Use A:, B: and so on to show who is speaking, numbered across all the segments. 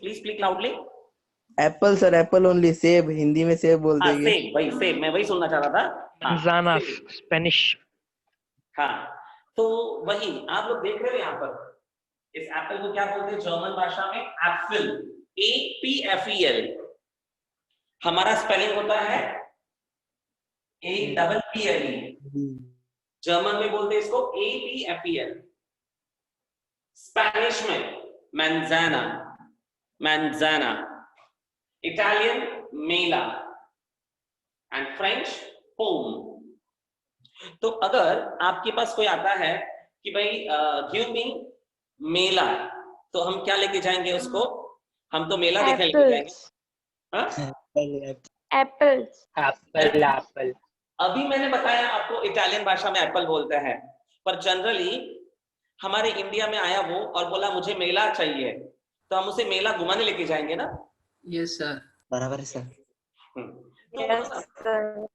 A: Please speak loudly.
B: Apple sir, Apple only. सेब, हिंदी में सेब बोलते
A: हाँ
B: हैं।
A: सेब, वही सेब, मैं वही सुनना चाह रहा था। हाँ
C: manzana,
A: सेब।
C: Spanish.
A: हाँ तो वही आप लोग देख रहे हो यहाँ पर, इस एप्पल को क्या बोलते हैं जर्मन भाषा में? Apple, APFEL। हमारा स्पेलिंग होता है APPLE। जर्मन में बोलते हैं इसको APFEL। स्पेनिश में मैंजाना, मैंजाना। इटालियन मेला एंड फ्रेंच पोम। तो अगर आपके पास कोई आता है कि भाई गिव मी मेला, तो हम क्या लेके जाएंगे उसको? हम तो मेला देखने लेके जाएंगे। हाँ?
D: एप्पल्स।
C: Apple.
A: अभी मैंने बताया आपको इटालियन भाषा में एप्पल बोलते हैं, पर जनरली हमारे इंडिया में आया वो और बोला मुझे मेला चाहिए, तो हम उसे मेला घुमाने लेके जाएंगे ना?
E: यस सर,
B: बराबर है सर।
A: तो
D: यस
A: मतलब
D: सर।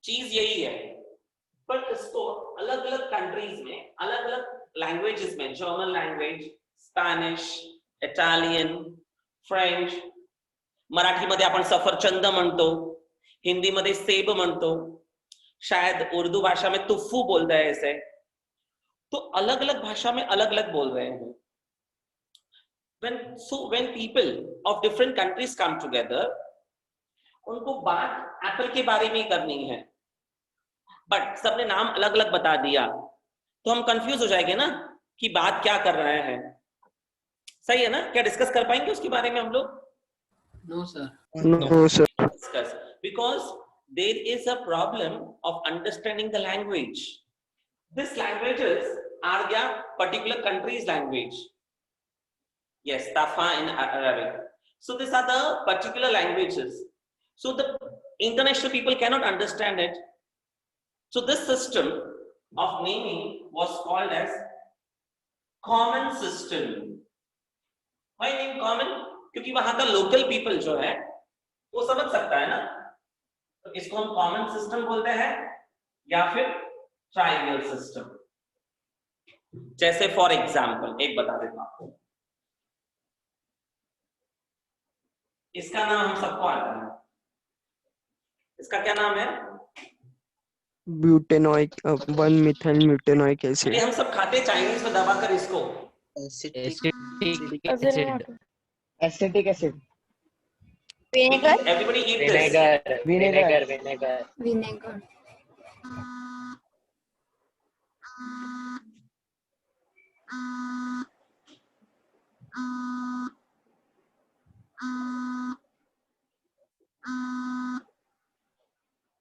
A: चीज यही है, पर इसको अलग अलग कंट्रीज में अलग अलग लैंग्वेजेस में, German language, Spanish, Italian, French, मराठीमध्ये आपण सफरचंद म्हणतो, हिंदीमध्ये सेब म्हणतो, शायद उर्दू भाषा में तुफ्फू बोलते हैं इसे। तो अलग अलग भाषा में अलग अलग बोल रहे हैं। when people of different countries come together, उनको बात एप्पल के बारे में करनी है, बट सबने नाम अलग अलग बता दिया तो हम कंफ्यूज हो जाएंगे ना कि बात क्या कर रहे हैं। सही है ना? क्या डिस्कस कर पाएंगे उसके बारे में हम लोग?
E: No sir,
B: no sir.
A: Discuss because there is a problem of understanding the language. These languages are their particular country's language. Yes, Tafa in Arabic. So these are the particular languages. So the international people cannot understand it. So this system of naming was called as common system. Why name common? क्योंकि वहां का local people जो है वो समझ सकता है ना, तो इसको हम कॉमन सिस्टम बोलते हैं या फिर ट्राइवियल सिस्टम। जैसे फॉर एग्जांपल एक बता देता हूं आपको, इसका नाम हम सबको आता है, इसका क्या नाम है?
B: ब्यूटेनॉइक 1 मिथाइल एसिड।
A: हम सब खाते चाइनीज में दबाकर इसको
C: Acetic
D: Doesn't
C: acid.
D: matter.
B: Acetic acid.
D: Vinegar.
A: everybody eat this।
D: Vinegar.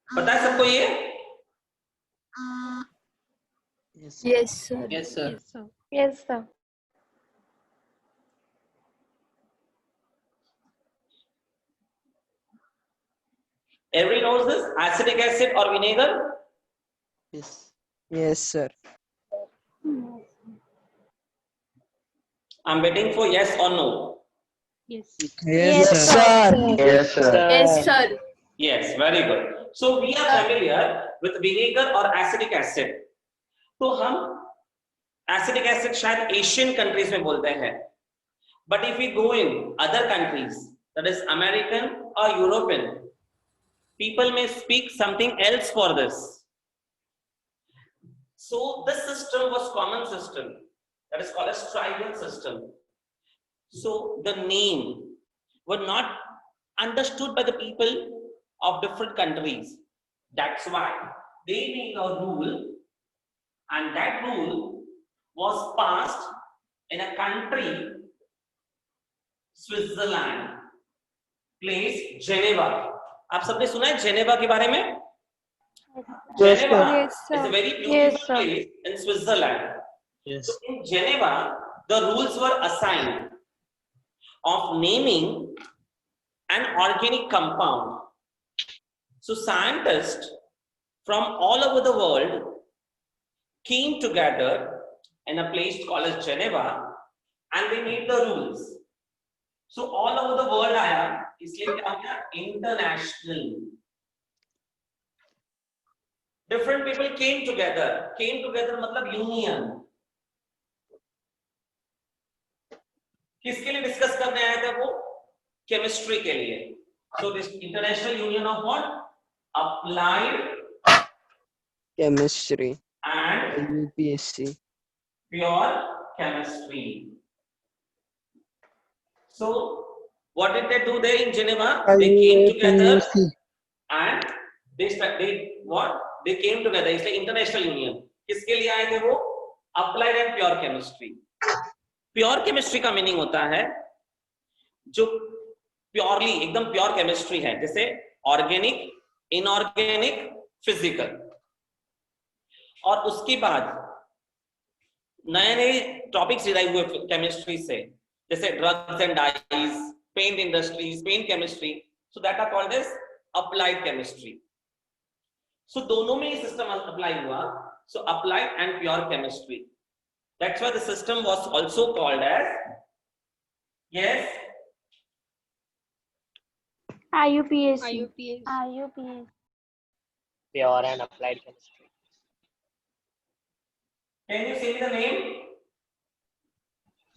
A: पता है सबको ये?
D: Yes sir.
E: Yes sir,
D: Yes sir.
A: Everybody knows this, acidic acid or vinegar?
B: Yes sir.
A: I'm waiting for yes or no.
D: Yes
B: sir.
C: Yes, sir.
D: Yes sir.
A: Yes, very good. So we are familiar with vinegar or acidic acid. तो हम acidic acid शायद Asian countries में बोलते हैं, but if we go in other countries, that is American or European, people may speak something else for this. So this system was common system, that is called as tribal system. So the name were not understood by the people of different countries. That's why they made a rule, and that rule was passed in a country, Switzerland, place Geneva. आप सबने सुना है Geneva के बारे में? Geneva
D: Yes, sir.
A: is a very beautiful
D: Yes, sir.
A: place in Switzerland. So in Geneva, the rules were assigned of naming an organic compound. So scientists from all over the world came together in a place called as Geneva, and they made the rules. So all over the world आया, इसलिए क्या हो गया? International. Different people came together. Came together मतलब union. किसके लिए discuss करने आए थे केमिस्ट्री के लिए. So this international union of what? Applied
C: Chemistry.
A: and
C: UPSC.
A: pure chemistry. So what did they do there in Geneva? They came together and they what? They came together. It's like international union. किसके लिए आए थे वो? Applied and pure chemistry. Pure chemistry का meaning होता है जो purely एकदम प्योर केमिस्ट्री है, जैसे ऑर्गेनिक, इनऑर्गेनिक, फिजिकल. और उसके बाद नए नए टॉपिक्स डिराइव हुए केमिस्ट्री से, जैसे drugs and dyes, paint industries, paint chemistry. So that are called as applied chemistry. So दोनों में ये सिस्टम अप्लाई हुआ. So applied and pure chemistry. That's why the system was also called as yes
D: IUPAC.
F: IUPAC.
C: Pure and applied chemistry.
A: Can you say me the name?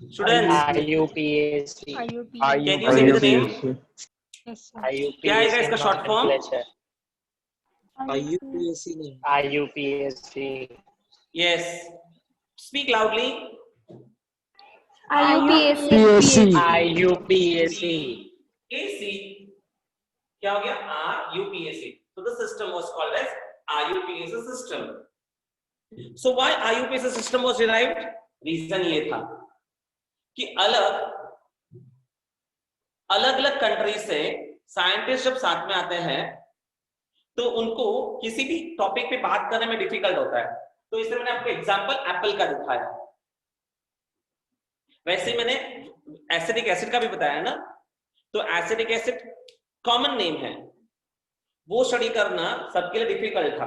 A: Students,
C: IUPAC.
F: IUPAC.
A: can you say me the name?
F: Yes, sir.
A: क्या आएगा इसका short form?
C: IUPAC.
A: Yes. Speak loudly.
D: IUPAC.
C: IUPAC.
A: AC. क्या हो गया? RUPAC. So the system was called as RUPAC system. So why IUPAC system was derived? Reason ये था कि अलग अलग कंट्री से साइंटिस्ट जब साथ में आते हैं तो उनको किसी भी टॉपिक पे बात करने में डिफिकल्ट होता है. तो इसलिए मैंने आपको एग्जांपल एप्पल का दिखाया. वैसे मैंने एसिटिक एसिड का भी बताया ना. तो एसिटिक एसिड कॉमन नेम है, वो स्टडी करना सबके लिए डिफिकल्ट था.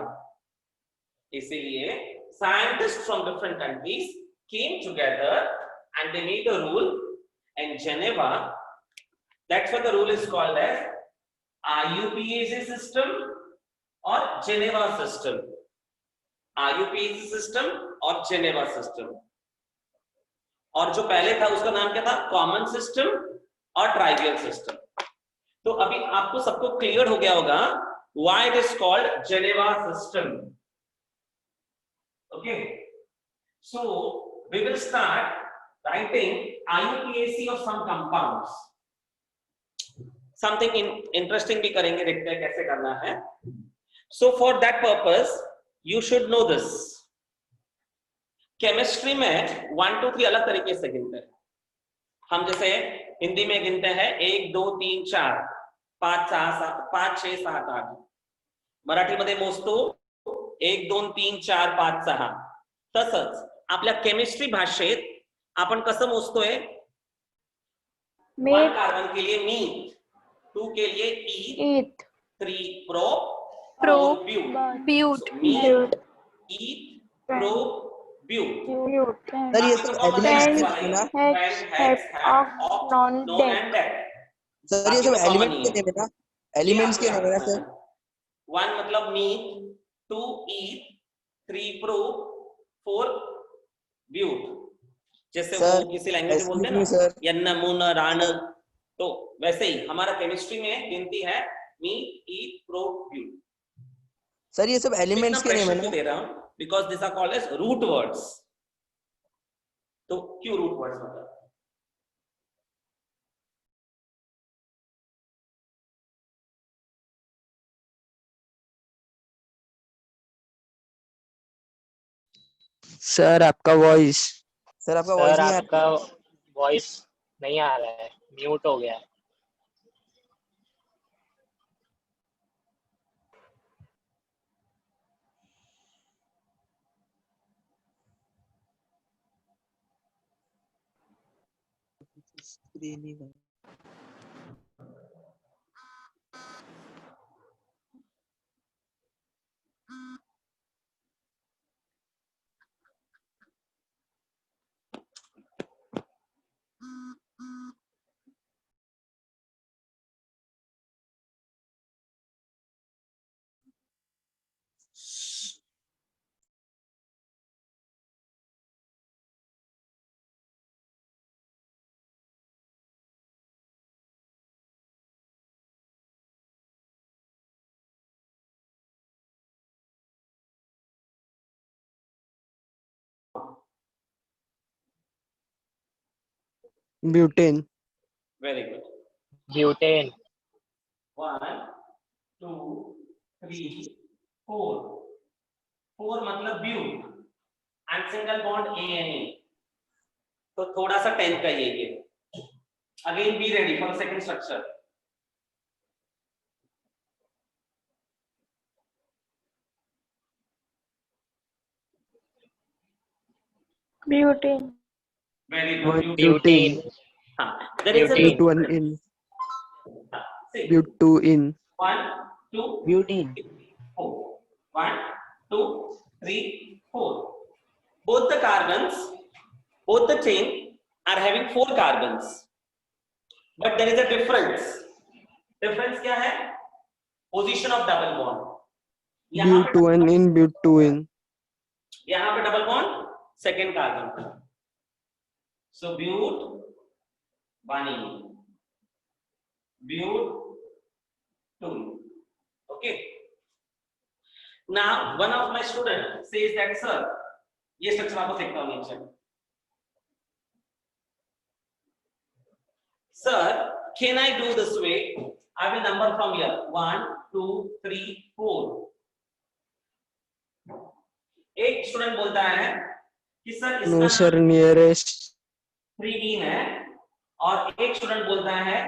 A: इसीलिए scientist from different countries came together and they made a rule in Geneva. That's why the rule is called as IUPAC system और जेनेवा सिस्टम. IUPAC सिस्टम और Geneva system. और जो पहले था उसका नाम क्या था? कॉमन सिस्टम और ट्राइवियल सिस्टम. तो अभी आपको सबको क्लियर हो गया होगा why it is called Geneva system. Okay, so we will start writing IUPAC of some compounds. Something interesting भी करेंगे, देखते हैं कैसे करना है. So for that purpose you should know this. Chemistry में 1 2 3 अलग तरीके से गिनते हैं हम. जैसे हिंदी में गिनते हैं 1 2 3 4 5 6 7 8. मराठीमध्ये मोजतो 1 2 3 4 5 6. तसंच आपल्या केमिस्ट्री भाषेत आपण कसं मोजतोय? 1 कार्बन के लिए मीथ, 2 के लिए eth, 3 pro, 4 but. Meth, eth, pro, but.
B: Sir ये सब एलिमेंट्स के नेम है ना?
A: Non and date.
B: सर ये सब एलिमेंट्स के नेम है ना? एलिमेंट्स के नेम है ना सर?
A: 1 मतलब मीथ, 2 ईथ, 3 प्रो, 4 ब्यूट. जैसे
B: सर,
A: वो किसी लैंग्वेज में बोलते हैं
B: excuse me,
A: ना,
B: sir.
A: यन्न मुन रान. तो वैसे ही हमारा केमिस्ट्री में गिनती है myth, eth, pro, but.
B: Sir ये सब एलिमेंट्स के नेम है ना?
A: दे रहा हूं because this are called as root words. तो क्यों रूट वर्ड्स मतलब?
C: सर आपका वॉइस.
B: सर आपका वॉइस नहीं आ रहा.
C: आपका वॉइस नहीं आ रहा है, म्यूट हो गया है.
B: स्क्रीन ही Butane.
A: Very good.
C: ब्यूटेन
A: 1 2 3 4 4 मतलब but and single bond ANA, तो थोड़ा सा 10 का ये again be ready for second structure.
F: Butane.
A: Very good.
B: One
C: butane
B: butane.
A: There is a
C: Butane.
B: But one in.
A: see,
B: But two in.
A: 1 2
B: Butane.
A: 4 1 2 3 4. Both the carbons, both the chain are having 4 carbons, but there is a difference. Difference क्या है? Position of double bond. यहाँ
B: But one in. But two in.
A: यहाँ पे double bond second carbon, so but 1 in, but 2. Okay, now one of my student says that sir, ये structure आपको देखता हूं नीचे. Sir, can I do this way? I will number from here 1 2 3 4. एक student बोलता है कि सर
B: No
A: इसका
B: sir, nearest.
A: 3 in है, और एक स्टूडेंट बोलता है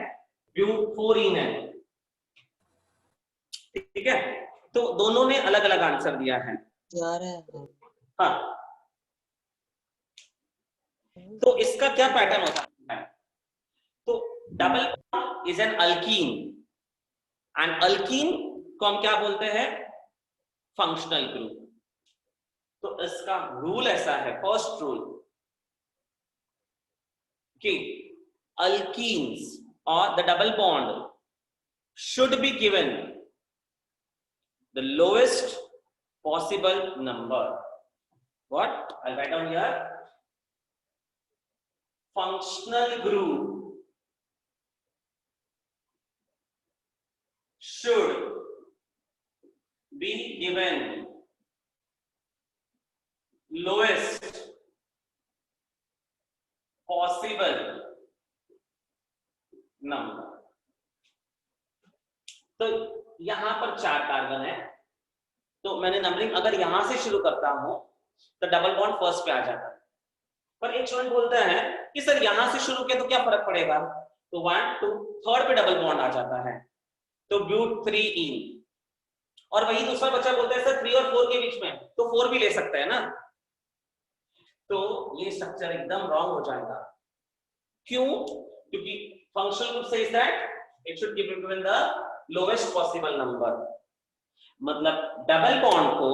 A: ब्यूट 4 in है. ठीक है, तो दोनों ने अलग अलग आंसर दिया है. हाँ, तो इसका क्या पैटर्न होता है? तो double bond is an alkyne, and alkyne को हम क्या बोलते हैं? Functional group. तो इसका रूल ऐसा है, फर्स्ट रूल, कि alkenes or the double bond should be given the lowest possible number. What? I'll write down here. Functional group should be given lowest possible number. तो यहां पर 4 कार्बन है, तो मैंने नंबरिंग अगर यहां से शुरू करता हूं तो डबल बॉन्ड फर्स्ट पे आ जाता है. पर एक स्टूडेंट बोलता है कि सर यहां से शुरू किया तो क्या फर्क पड़ेगा? तो 1 2 थर्ड पे डबल बॉन्ड आ जाता है, तो ब्यूट 3 in. और वही दूसरा बच्चा बोलता है सर 3 और 4 के बीच में, तो 4 भी ले सकता है ना. तो ये स्ट्रक्चर एकदम रॉन्ग हो जाएगा. क्यों? क्योंकि functional group says that it should give given the lowest possible number. मतलब डबल बॉन्ड को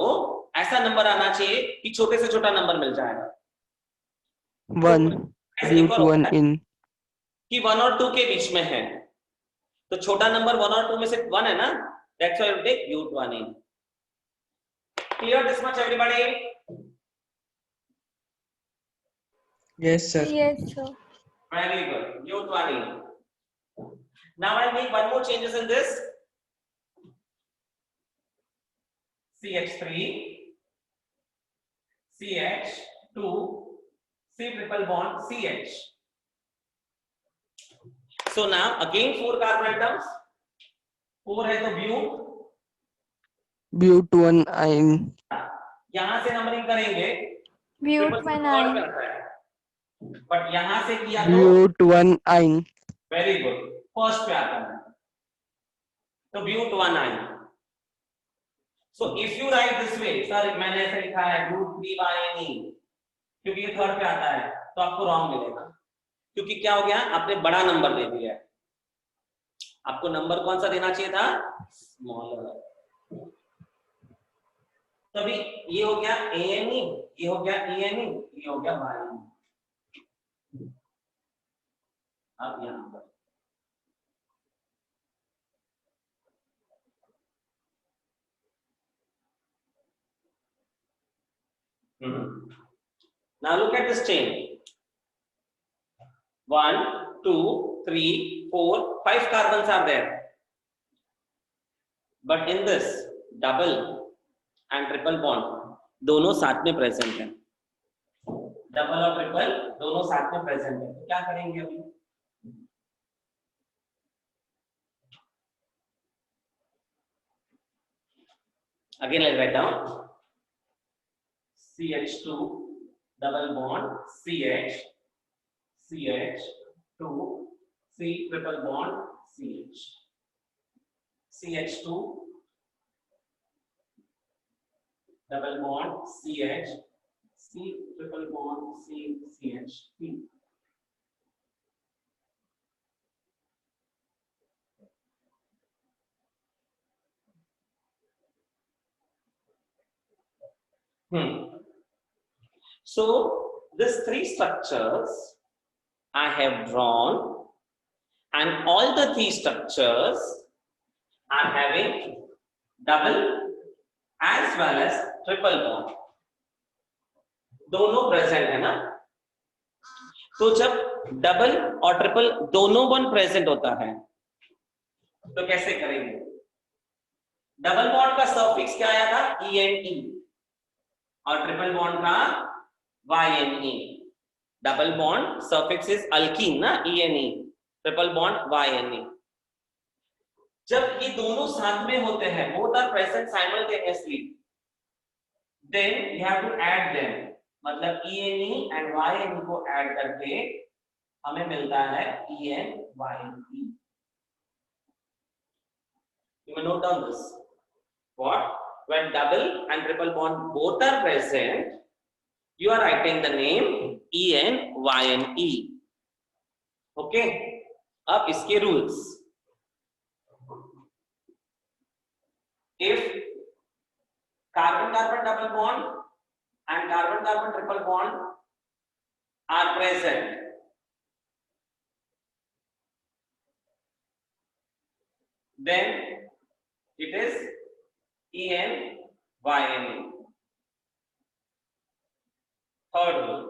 A: ऐसा नंबर आना चाहिए कि छोटे से छोटा नंबर मिल जाएगा.
B: One.
A: ऐसे एक
B: But
A: और
B: one
A: होता है
B: in.
A: कि 1 और 2 के बीच में है, तो छोटा नंबर 1 और 2 में से 1 है ना, that's why we take but 1 in. Clear this much everybody?
B: Yes sir.
F: Yes, sir.
A: Very good. Mute 1 in. Now I'll make one more changes in this. CH3, CH2, C triple bond CH. So now again 4 carbon atoms. 4 है तो ब्यूट.
B: But one in.
A: यहां से numbering करेंगे,
F: Bute 1 in.
A: But यहां से किया तो
B: But one in.
A: Very good, first पे आता है, तो but 1 in. So if you write this way, sir मैंने ऐसे लिखा है ब्यूट 3 in, क्योंकि ये थर्ड पे आता है, तो आपको रॉन्ग मिलेगा. क्योंकि क्या हो गया, आपने बड़ा नंबर दे दिया है. आपको नंबर कौन सा देना चाहिए था? स्मॉलर. तभी ये हो गया ANE, ये हो गया ENE, ये हो गया YNE. अब यहां पर now look at this chain. 1 2 3 4 5 carbons are there, but in this double and triple bond दोनों साथ में प्रेजेंट है. डबल और ट्रिपल दोनों साथ में प्रेजेंट है. तो क्या करेंगे अभी? Again, let's write down CH2 double bond CH, CH2 C triple bond CH, CH2 double bond CH, C triple bond C CH P. So these three structures I have drawn, and all the three structures are having double as well as triple bond. दोनों present है ना? तो जब double और triple दोनों bond present होता है तो कैसे करेंगे? डबल बॉन्ड का सफिक्स क्या आया था? ENE, और ट्रिपल बॉन्ड का YNE. Double bond suffix is alkyne ना, ENE, ट्रिपल बॉन्ड YNE. जब ये दोनों साथ में होते हैं, both are present simultaneously, then you have to add them. मतलब ENE and YNE को ऐड करके हमें मिलता है ENYNE. You may note down this. What? When double and triple bond both are present, you are writing the name ENYNE. Okay? अब इसके rules. If carbon-carbon double bond and carbon-carbon triple bond are present, then it is ENYNE. Third rule.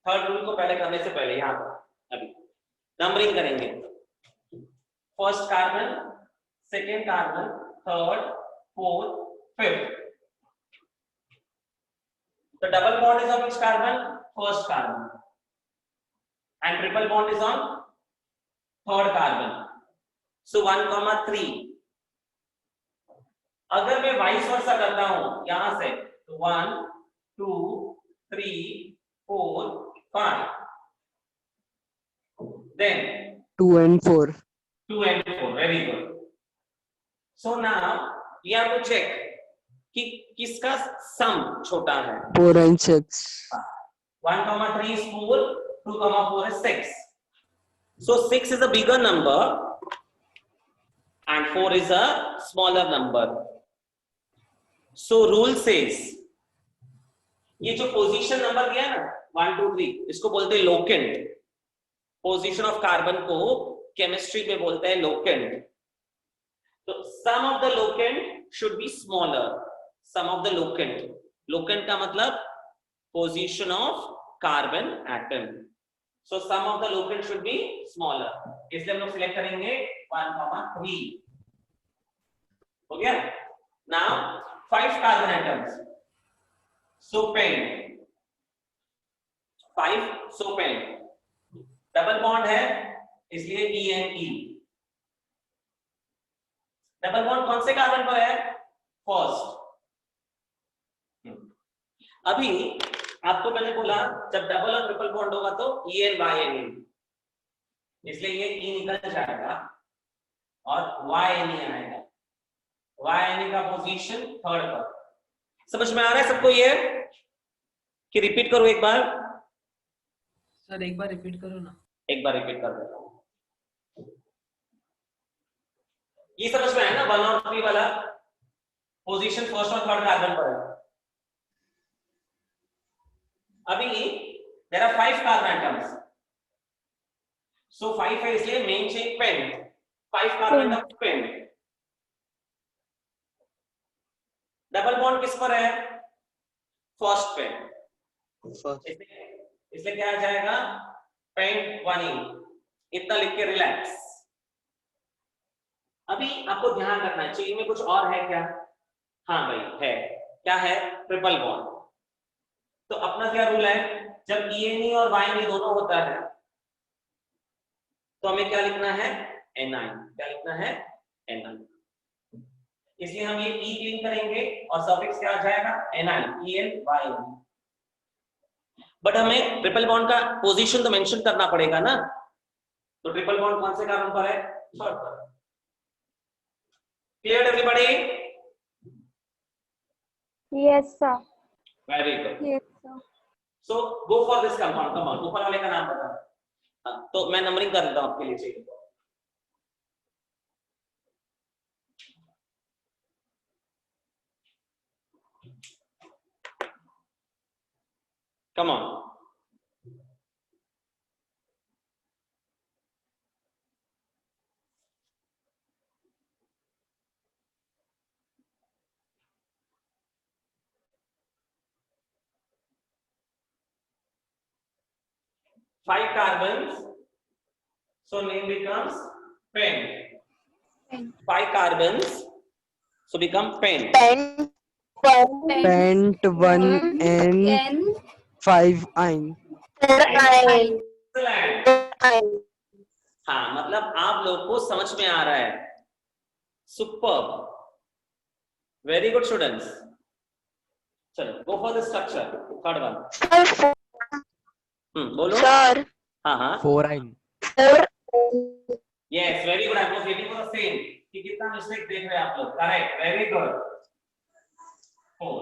A: Third rule को पहले करने से पहले यहां पर अभी नंबरिंग करेंगे. First carbon, second carbon, third, fourth, fifth. The double bond is on which carbon? First carbon. And triple bond is on third carbon. So 1, 3. अगर मैं वाइस वर्सा करता हूं यहां से तो 1, 2, 3, 4, 5. Then
B: 2 and 4.
A: 2 and 4. Very good. So now we have to check कि किसका सम छोटा है.
B: 4 and 6.
A: 1, 3 is 4, 2, 4 is 6. So 6 is a bigger number and 4 is a smaller number. So rule says, ये जो पोजीशन नंबर दिया है ना 1, 2, 3, इसको बोलते हैं लोकेंट. पोजीशन ऑफ कार्बन को केमिस्ट्री में बोलते हैं लोकेंट. तो sum of the locant should be smaller. Sum of the locant, locant का मतलब position of carbon atom. So sum of the locant should be smaller. इसलिए हम लोग सिलेक्ट करेंगे 1, 3. हो गया. Now 5 carbon atoms. So pen 5, so pen. Double bond है इसलिए ENE. डबल बॉन्ड कौन से कार्बन पर है? फर्स्ट. अभी आपको मैंने बोला जब डबल और ट्रिपल बॉन्ड होगा तो ENYNE, इसलिए ये E निकल जाएगा और YNE आएगा. YNE का पोजीशन थर्ड पर. समझ में आ रहा है सबको ये कि रिपीट करो एक बार?
E: सर एक बार रिपीट करो ना.
A: एक बार रिपीट कर देता हूं. ये समझ में आया ना? 1 और 3 वाला पोजीशन फर्स्ट और थर्ड कार्बन पर है. अभी there are 5 carbon atoms. So 5 है इसलिए main chain pen. 5 carbon atoms pen. Double bond किस पर है? फर्स्ट पे. इसलिए क्या आ जाएगा? Paint 1E. इतना लिख के रिलैक्स. अभी आपको ध्यान रखना है चेन में कुछ और है क्या? हाँ भाई है. क्या है? Triple bond. तो अपना क्या रूल है? जब ENE और YNE दोनों होता है तो हमें क्या लिखना है? ni, क्या लिखना है ni, इसलिए हम ये e क्लीन करेंगे और सफिक्स क्या आ जाएगा ni, en, बट हमें ट्रिपल बॉन्ड का पोजीशन तो मेंशन करना पड़ेगा ना, तो ट्रिपल बॉन्ड कौन से कार्बन पर है, थर्ड पर। Clear everybody?
D: Yes, sir.
A: Very good.
F: Yes, sir.
A: So go for this compound, come on, ऊपर वाले का नाम बता। हाँ, तो मैं नंबरिंग कर देता हूं आपके लिए, चाहिए come on. Five carbons, so name becomes pen.
F: Pen.
A: Five carbons, so become pen.
B: Pent 1 and
F: N
B: 5 ion.
F: I.
A: Excellent. हाँ, मतलब आप लोग को समझ में आ रहा है। Superb. Very good students. चलो, go for the structure. Third one. बोलो।
G: Sir,
A: हाँ हाँ।
B: 4 ion.
A: Yes, very good. I was waiting for the same. कि कितना मिस्टेक देख रहे हैं आप लोग? Correct. Very good. 4.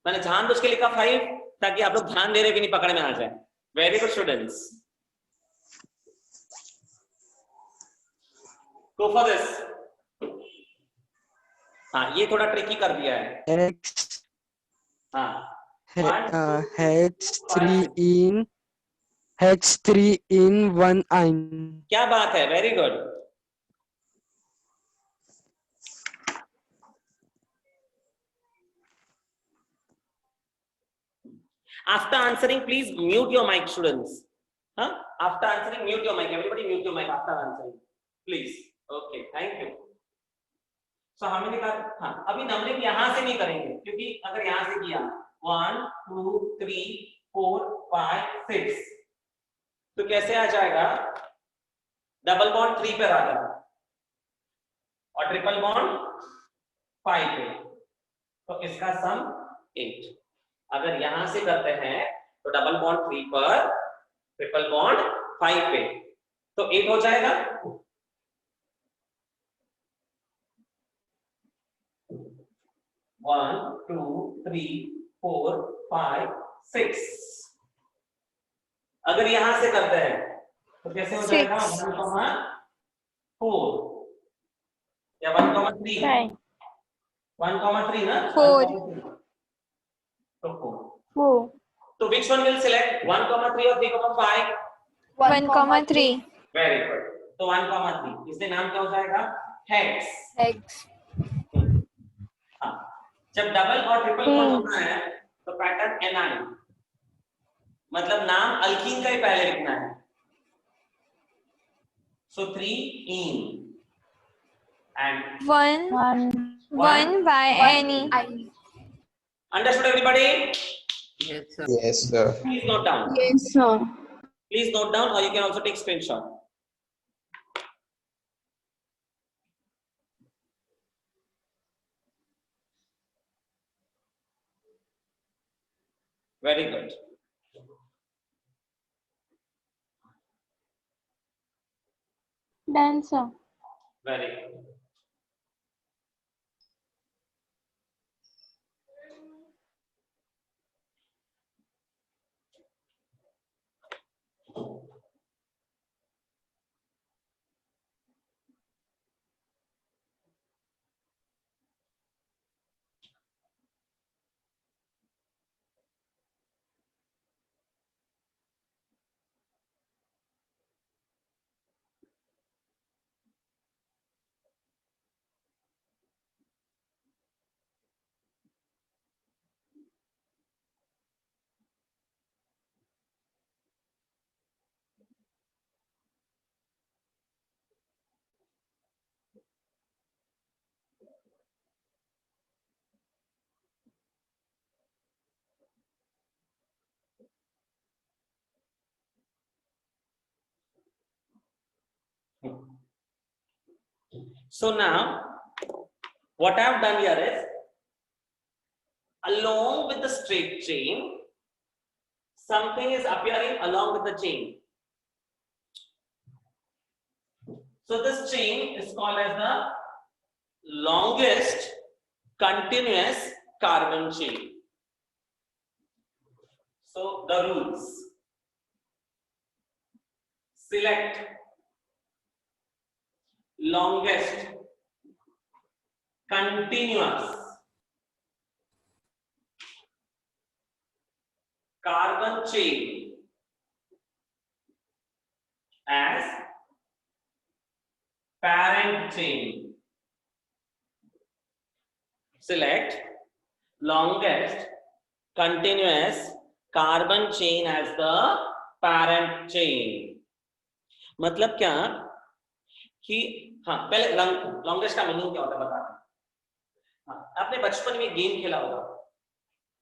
A: मैंने जानबूझ के लिखा 5 ताकि आप लोग ध्यान दे रहे भी नहीं, पकड़ में आ जाए। Very good students. Go for this. हाँ, ये थोड़ा ट्रिकी कर दिया है।
B: X
A: हाँ,
B: H 3 in 1 ion.
A: क्या बात है, very good. After answering, please mute your mic, students. Huh? After answering, mute your mic. Everybody mute your mic after answering, please. Okay, thank you. So हमने कहा, हाँ, अभी नंबरिंग यहाँ से नहीं करेंगे, क्योंकि अगर यहाँ से किया 1 2 3 4 5 6, तो कैसे आ जाएगा? डबल बॉन्ड 3 पर आ जाएगा और ट्रिपल बॉन्ड 5 पे, तो इसका सम 8। अगर यहां से करते हैं तो डबल बॉन्ड 3 पर, ट्रिपल बॉन्ड 5 पे, तो 8 हो जाएगा। 1 2 3 4 5 6। अगर यहां से करते हैं तो कैसे हो जाएगा? 1,4 या 1,3?
D: Right.
A: 1,3 ना?
F: 4.
A: 1,3. तो 4.
D: 4.
A: So which one will select? 1,3 or 3,5?
F: 1,3.
A: Very good. तो 1,3, इससे नाम क्या हो जाएगा? हेक्स।
F: X.
A: हाँ, जब डबल और ट्रिपल बॉन्ड होना है तो पैटर्न एनाइन, मतलब नाम अल्कीन का ही पहले लिखना है। So 3 in and
F: 1 by any.
A: understood everybody?
E: Yes, sir.
G: yes, sir.
A: Please note down.
F: Yes, sir.
A: Please note down, or you can also take screenshot. Very good.
D: Done, sir.
A: Very good. So now, what I have done here is, along with the straight chain, something is appearing along with the chain. So this chain is called as the longest continuous carbon chain. So the rules: select longest continuous carbon chain as parent chain. Select longest continuous carbon chain as the parent chain. मतलब क्या कि हाँ, पहले longest का meaning क्या होता है बता। हाँ, आपने बचपन में गेम खेला होगा।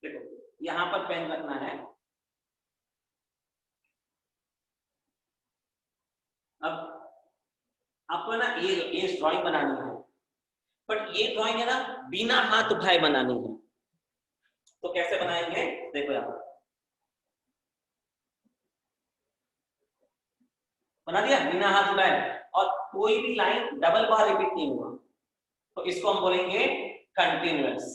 A: देखो, यहां पर पेन रखना है। अब आपको ना ये ड्राइंग बनानी है, बट ये ड्राइंग है ना बिना हाथ उठाए बनानी है। तो कैसे बनाएंगे? देखो यहाँ बना दिया बिना हाथ उठाए, और कोई भी लाइन डबल बार रिपीट नहीं हुआ, तो इसको हम बोलेंगे कंटिन्यूअस।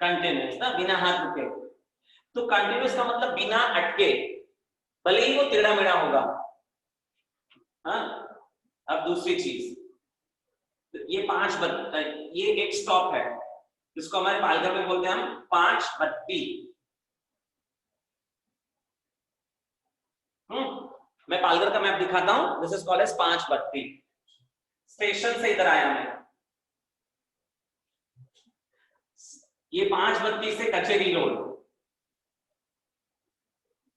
A: कंटिन्यूअस ना, बिना हाथ रुके। तो कंटिन्यूअस का मतलब बिना अटके, भले ही वो टेढ़ा मेढ़ा होगा। हाँ, अब दूसरी चीज, ये ये एक स्टॉप है, जिसको हमारे पालघर में बोलते हैं हम 5 बत्ती। मैं पालघर का मैप दिखाता हूं। दिस इज कॉल्ड एज 5 बत्ती। स्टेशन से इधर आया मैं, ये 5 बत्ती से कचेरी रोड,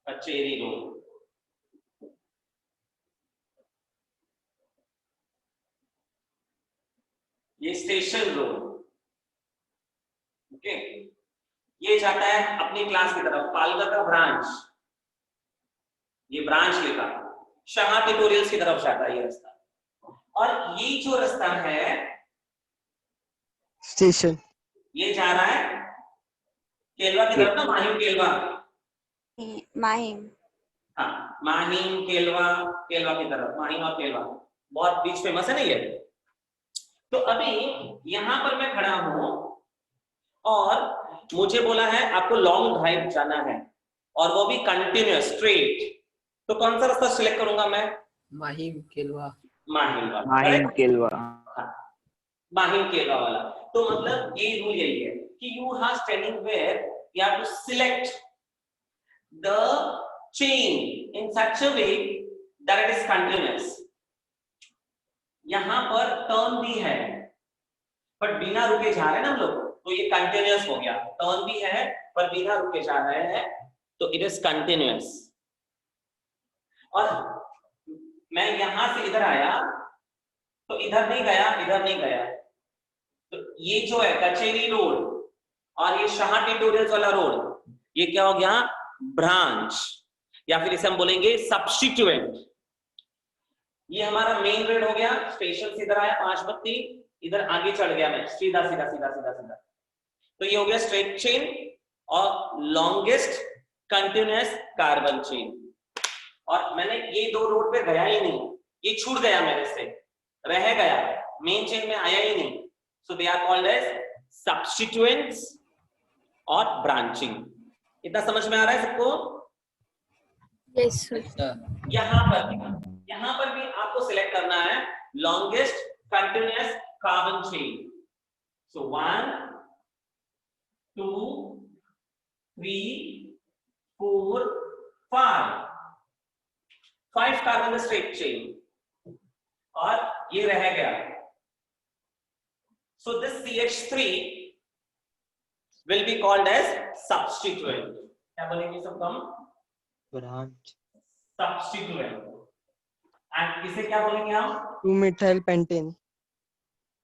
A: कचेरी रोड, ये स्टेशन रोड। ओके, ये जाता है अपनी क्लास की तरफ, पालघर का ब्रांच, ये ब्रांच लिखा, शाह ट्यूटोरियल्स की तरफ जाता है ये रास्ता। और ये जो रास्ता है
B: स्टेशन,
A: ये जा रहा है केलवा की तरफ ना, माहिम केलवा।
F: माहिम।
A: हाँ, माहिम केलवा, केलवा की तरफ, माहिम और केलवा बहुत बीच फेमस है ना ये। तो अभी यहां पर मैं खड़ा हूं और मुझे बोला है आपको लॉन्ग ड्राइव जाना है, और वो भी कंटिन्यूअस स्ट्रेट। तो कौन सा रास्ता सिलेक्ट करूंगा मैं?
E: माहिम केलवा।
B: माहिम केलवा,
A: माहिम केलवा वाला। तो मतलब ये रूल यही है कि you are standing where you have to select the chain in such a way that it is continuous. यहां पर टर्न भी है, बट बिना रुके जा रहे हैं ना हम लोग, तो ये कंटिन्यूअस हो गया। टर्न भी है पर बिना रुके जा रहे हैं, तो इट इज कंटिन्यूअस। और मैं यहां से इधर आया तो इधर नहीं गया, इधर नहीं गया, तो ये जो है कचेरी रोड और ये शाह ट्यूटोरियल्स वाला रोड, ये क्या हो गया? ब्रांच, या फिर इसे हम बोलेंगे सब्स्टिट्यूएंट। ये हमारा मेन रोड हो गया, स्टेशन से इधर आया 5 बत्ती, इधर आगे चढ़ गया मैं सीधा सीधा सीधा सीधा सीधा। तो ये हो गया स्ट्रेट चेन और लॉन्गेस्ट कंटिन्यूअस कार्बन चेन। और मैंने ये 2 रोड पे गया ही नहीं, ये छूट गया मेरे से, रह गया, मेन चेन में आया ही नहीं। So they are called as substituents और ब्रांचिंग। इतना समझ में आ रहा है सबको?
F: Yes sir.
A: यहां पर भी आपको सिलेक्ट करना है longest continuous carbon chain. So 1 2 3 4 5 carbon straight chain, और ये रह गया। So this CH3 will be called as substituent. क्या बोलेंगे सबको हम?
B: Branch,
A: Substituent. एंड इसे क्या बोलेंगे हम?
B: 2-methyl pentane,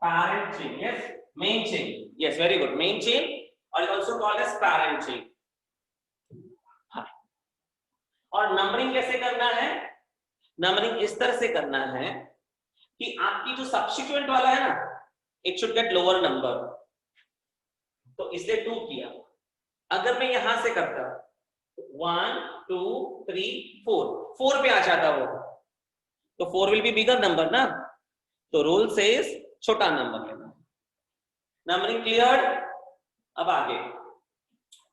A: Parent chain. Yes, main chain. Yes, very good. Main chain, or also called as parent chain. हाँ. और नंबरिंग कैसे करना है? नंबरिंग इस तरह से करना है कि आपकी जो सब्स्टिट्यूएंट वाला है ना, it should get lower number, तो इसलिए 2 किया। अगर मैं यहां से करता 1 2 3 4 पे आ जाता वो, तो 4 विल बी बिगर नंबर ना, तो रूल सेज छोटा नंबर लेना। Numbering clear? अब आगे,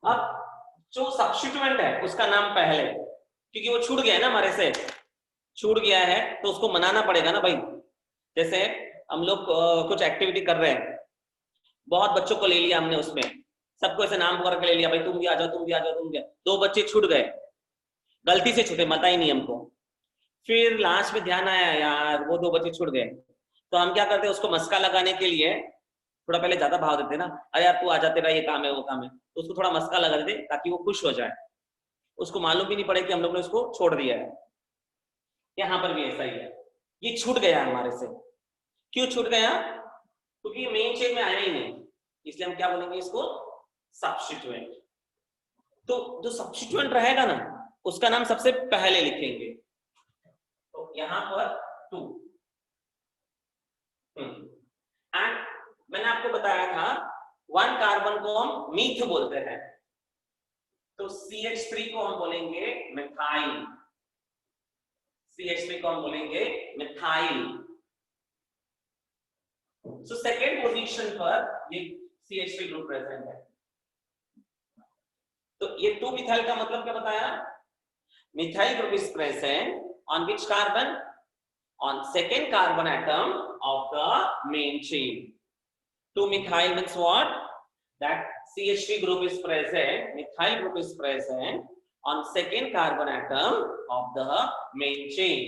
A: अब जो सब्स्टिट्यूएंट है उसका नाम पहले, क्योंकि वो छूट गया है ना हमारे से, छूट गया है तो उसको मनाना पड़ेगा ना भाई। जैसे हम लोग कुछ एक्टिविटी कर रहे हैं, बहुत बच्चों को ले लिया हमने, उसमें सबको ऐसे नाम वगैरह ले लिया, भाई तुम भी आ जाओ, तुम भी आ जाओ, तुम भी। 2 बच्चे छूट गए, गलती से छूटे, पता ही नहीं हमको। फिर लास्ट में ध्यान आया यार वो 2 बच्चे छूट गए, तो हम क्या करते हैं, उसको मस्का लगाने के लिए थोड़ा पहले ज्यादा भाव देते ना, अरे यार तू आ जा, तेरा ये काम है वो काम है, तो उसको थोड़ा मस्का लगा देते ताकि वो खुश हो जाए, उसको मालूम भी नहीं पड़े कि हम लोग ने उसको छोड़ दिया है। यहाँ पर भी ऐसा ही है, ये छूट गया हमारे से। क्यों छूट गया? क्योंकि ये मेन चेन में आया ही नहीं, इसलिए हम क्या बोलेंगे इसको, सब्स्टिट्यूएंट। तो जो सब्स्टिट्यूएंट रहेगा ना उसका नाम सबसे पहले लिखेंगे, तो यहां पर 2। एंड मैंने आपको बताया था 1 कार्बन को हम मीथ बोलते हैं, तो CH3 को हम बोलेंगे मिथाइल, CH3 को हम बोलेंगे मिथाइल। सो सेकेंड पोजीशन पर ये CH3 ग्रुप प्रेजेंट है। तो ये 2 मिथाइल का मतलब क्या बताया? Methyl group is present on which carbon? On second carbon atom of the main chain. 2 methyl means what? That CH3 group is present, methyl group is present on second carbon atom of the main chain.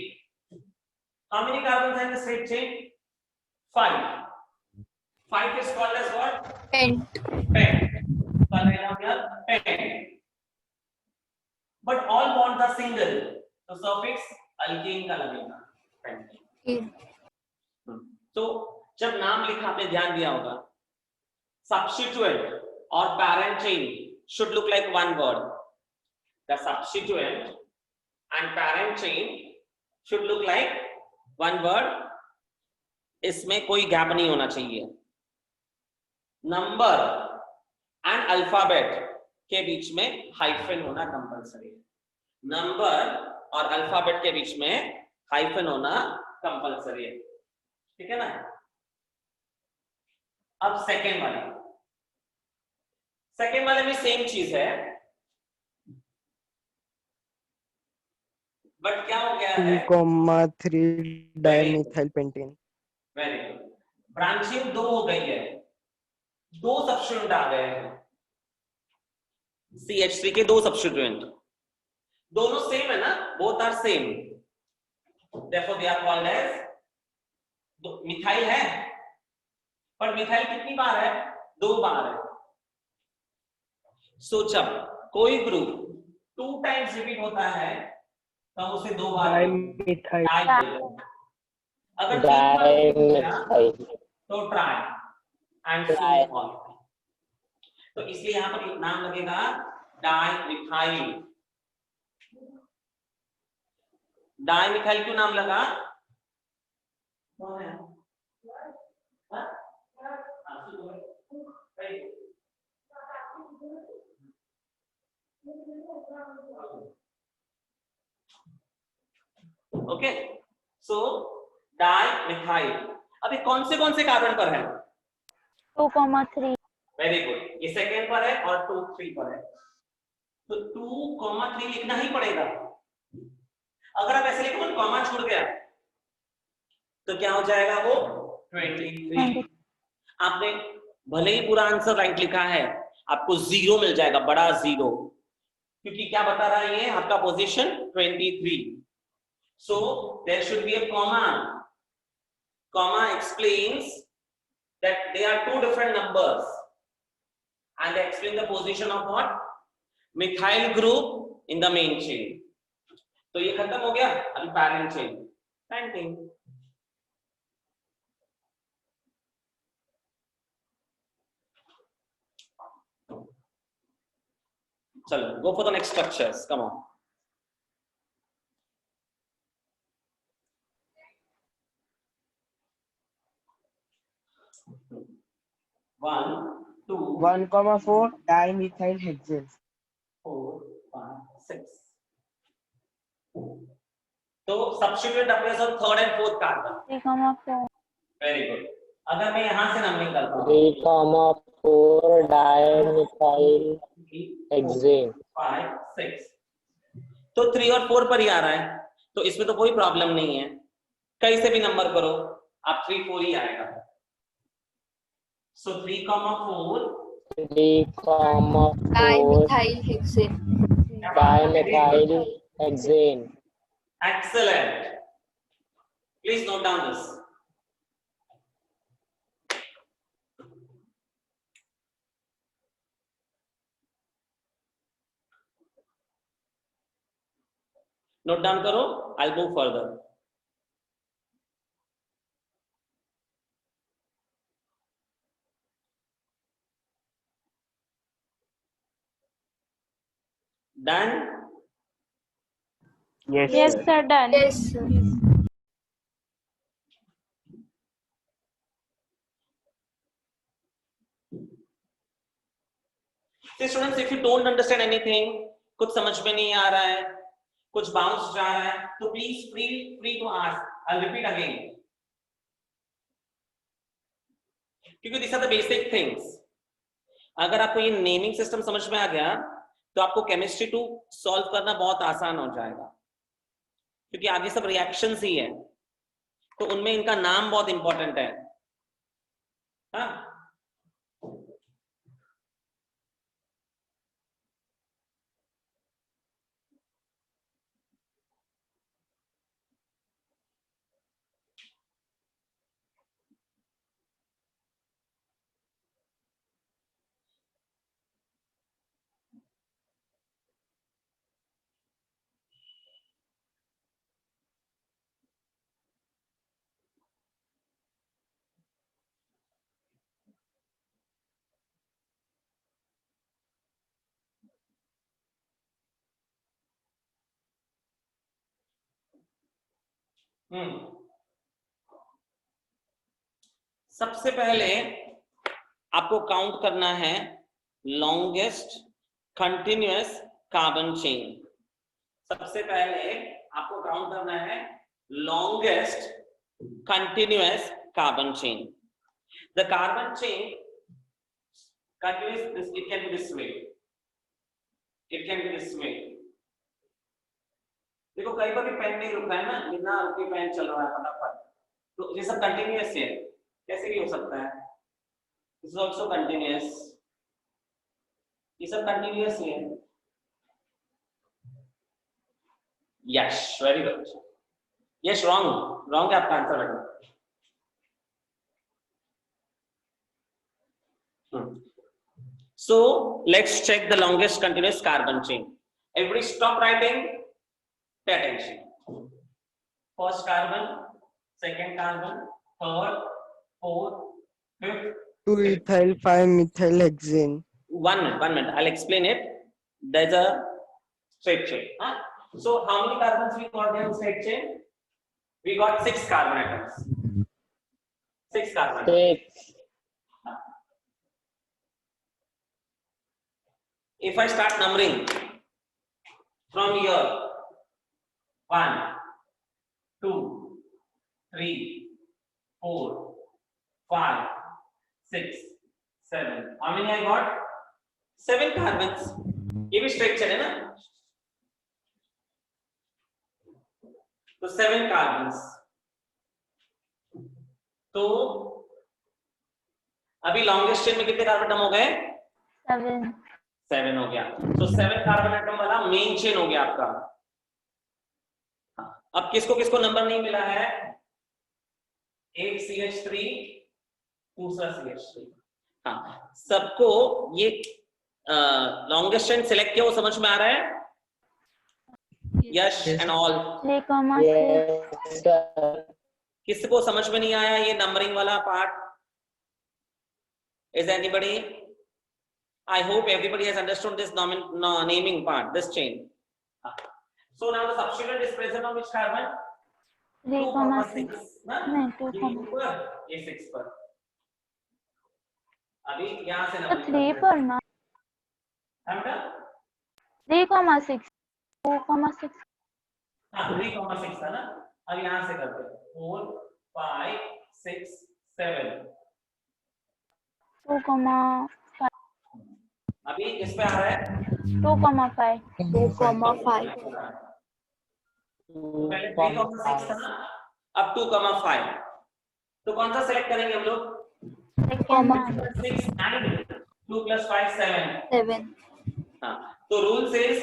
A: How many carbons are in the straight chain? 5. 5 is called as what?
F: Pent.
A: Pent. But all bonds are single, so suffix alkane का लगेगा। तो जब नाम लिखा आपने ध्यान दिया होगा, सब्स्टिट्यूएंट और parent chain should look like one word. The substituent and parent chain should look like one word. इसमें कोई गैप नहीं होना चाहिए। नंबर एंड अल्फाबेट के बीच में हाइफन होना कंपलसरी है। नंबर और अल्फाबेट के बीच में हाइफन होना कंपलसरी है, ठीक है ना। अब सेकेंड वाले में सेम चीज है, बट क्या हो गया है,
B: 2,3 dimethyl pentane.
A: Very good. Branching 2 हो गई है, 2 सब्स्टिट्यूएंट आ गए हैं, CH3 के 2 सब्स्टिट्यूएंट, दोनों सेम है ना, both are same, therefore they are called as methyl है, पर मिथाइल कितनी बार है? 2 बार है। सो जब कोई ग्रुप 2 टाइम्स रिपीट होता है तो हम उसे 2 बार
C: डाइमिथाइल।
A: अगर 3 बार repeat हो गया
C: डाइमिथाइल
A: तो ट्राई एंड सो ऑन। तो इसलिए यहां पर नाम लगेगा डाइमिथाइल। डाइमिथाइल क्यों नाम लगा? ओके, सो डाइमिथाइल। अभी कौन से कार्बन पर है?
D: 2,3.
A: वेरी गुड, ये सेकेंड पर है और 2 3 पर है, तो 2,3 लिखना ही पड़ेगा। अगर आप ऐसे लिखो कॉमा छूट गया तो क्या हो जाएगा वो 23। आपने भले ही पूरा आंसर राइट लिखा है, आपको 0 मिल जाएगा, बड़ा 0, क्योंकि क्या बता रहा है ये आपका position 23। So there should be a comma. Comma explains that they are 2 different numbers and they explain the position of what? Methyl group in the main chain. तो ये खत्म हो गया, अभी पैरेंट चेन पेंटिंग। चलो, go for the next structures, come on. 1 2
G: 1,4 dimethyl hexane.
A: 4 5 6. तो substituent appears on third and fourth carbon.
D: 3,4.
A: Very good. अगर मैं यहाँ से नंबरिंग करता हूँ
C: 3,4 dimethyl hexane.
A: 5 6, तो 3 और 4 पर ही आ रहा है, तो इसमें तो कोई प्रॉब्लम नहीं है, कहीं से भी नंबर करो आप 3 4 ही आएगा. So 3,4
C: 3,4
F: Dimethyl hexane.
C: dimethyl hexane.
A: Excellent. Please note down this. Note down करो. I'll move further. Done.
G: Yes,
D: Yes,
G: sir.
D: sir, done.
F: Yes, sir.
A: See students, if you don't understand anything, कुछ समझ में नहीं आ रहा है, कुछ बाउंस जा रहा है, तो please free to ask. I'll repeat again. क्योंकि these are the basic things. अगर आपको ये नेमिंग सिस्टम समझ में आ गया तो आपको केमिस्ट्री 2 सॉल्व करना बहुत आसान हो जाएगा, क्योंकि आगे सब रिएक्शंस ही है, तो उनमें इनका नाम बहुत इंपॉर्टेंट है. हाँ, सबसे पहले आपको काउंट करना है लॉन्गेस्ट कंटिन्यूअस कार्बन चेन. सबसे पहले आपको काउंट करना है longest continuous carbon chain. The carbon chain continuous, it can be this way. It can be this way. देखो कहीं पर भी पेन नहीं रुक रहा है ना, बिना रुके पेन चल रहा है फटाफट, तो ये सब कंटिन्यूअस है, कैसे भी हो सकता है. This is also continuous. ये सब कंटिन्यूअस ही है. Yes, very good. Yes, wrong है आपका आंसर लगना. So let's check the longest continuous carbon chain. Everybody stop writing. Pay attention. First carbon, second carbon, third, fourth, fifth.
B: 2-ethyl 5-methyl-hexane.
A: 1 minute. I'll explain it. There's a straight chain. Huh? So how many carbons we got in straight chain? We got 6 carbon atoms. 6 carbon atoms.
C: 6.
A: If I start numbering from here, 1, 2, 3, 4, 5, 6, 7. How many I got? 7 carbons. ये भी straight chain है ना? तो 7 carbons. तो अभी longest chain में कितने carbon atom हो गए? 7 हो गया. तो 7 कार्बन एटम वाला मेन चेन हो गया आपका. अब किसको किसको नंबर नहीं मिला है? एक CH3, दूसरा CH3. हाँ, सबको ये लॉन्गेस्ट चेन सिलेक्ट किया, वो समझ में आ रहा है? यश एंड ऑल.
D: 3,6.
C: Yes, sir.
A: किसको समझ में नहीं आया ये नंबरिंग वाला part? Is anybody? I hope everybody has understood this naming part, this chain. So now the substituent is present on which carbon?
D: 3,6.
A: Huh?
D: नहीं, 2,6.
A: ये 6 पर. अभी यहाँ से
D: तो
A: नंबर
D: 3 पर ना 3,6 2,6
A: हाँ 3,6 था ना। अब यहाँ से करते हैं 4 5 6 7।
D: 2,5
A: अभी किस पे आ रहा है?
D: 2,5
F: 2,5
A: पहले 3,6 था ना, अब 2,5। तो कौन सा सेलेक्ट करेंगे हम लोग?
D: Second
A: 6 and 2 + 5 7।
F: 7
A: हाँ, तो rule says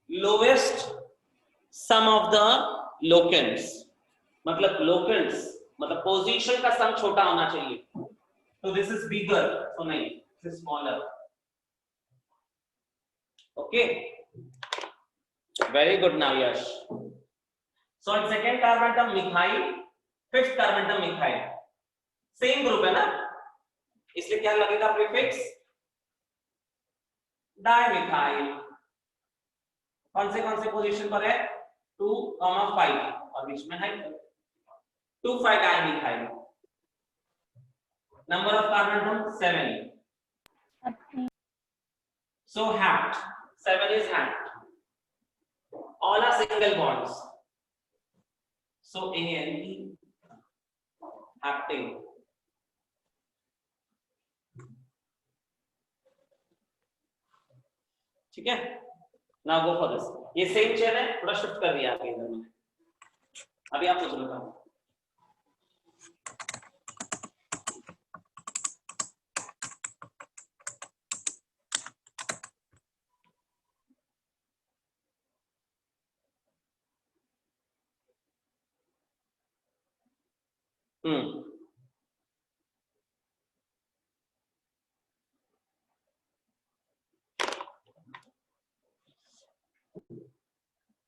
A: lowest sum of the locants, मतलब लोकेंट्स मतलब पोजीशन का सम छोटा होना चाहिए। तो दिस इज बिगर, तो नहीं, this is smaller. Okay, very good now Yash. So in second carbon term methyl, fifth carbon term methyl, same group है ना, इसलिए क्या लगेगा प्रीफिक्स डाइमिथाइल। कौन से पोजीशन पर है? 2, 5 और बीच में है 2 5 dimethyl. Number of carbon term 7। So hapt 7 is hapt. All are single bonds. So ANE hapting. ठीक है, now go for this. ये सेम चेन है, थोड़ा शिफ्ट कर दिया आगे इधर में। अभी आप पूछ लो काम।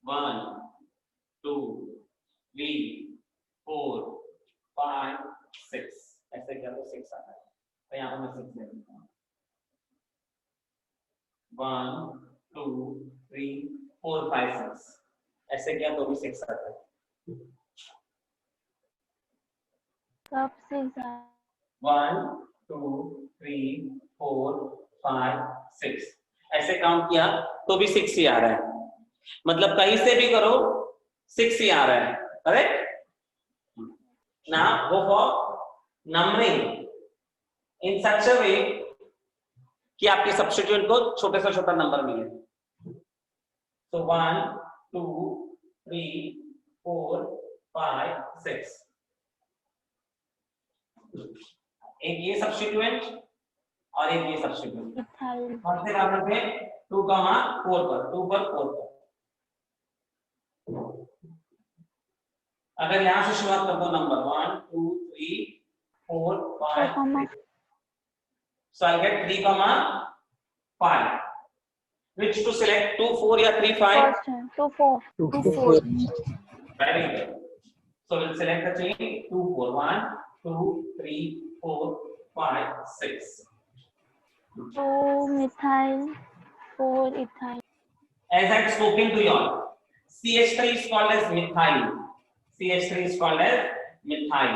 A: One, 2, 3, 4, 5, 6। ऐसे क्या तो 6 आता है, तो यहाँ पर मैं 6 ले लूँगा। 1, 2, 3, 4, 5, 6। ऐसे क्या तो भी 6 आता है।
D: सबसे ज्यादा
A: 1, 2, 3, 4, 5, 6। ऐसे काउंट किया तो भी 6 ही आ रहा है, मतलब कहीं से भी करो 6 ही आ रहा है। Correct. Now go for numbering in such a way कि आपके सब्स्टिट्यूएंट को छोटे से छोटा नंबर मिले। तो 1, 2, 3, 4, 5, 6। एक ये सब्स्टिट्यूएंट और एक ये सब्स्टिट्यूएंट।
D: मिथाइल
A: कौन से कार्बन पे? 2, 4 पर, 2 पर 4 पर। अगर यहां से शुरुआत कर दो number 1, 2, 3, 4, 5, 6। So I'll get 3, 5. Which to select? 2, 4 या 3, 5?
D: फर्स्ट है 2 4
A: Very good. So we'll select the chain 2, 4. 1, 2, 3, 4, 5, 6.
D: 2 methyl 4 ethyl.
A: As I had spoken to you all, CH3 is called as methyl. CH3 is called as methyl.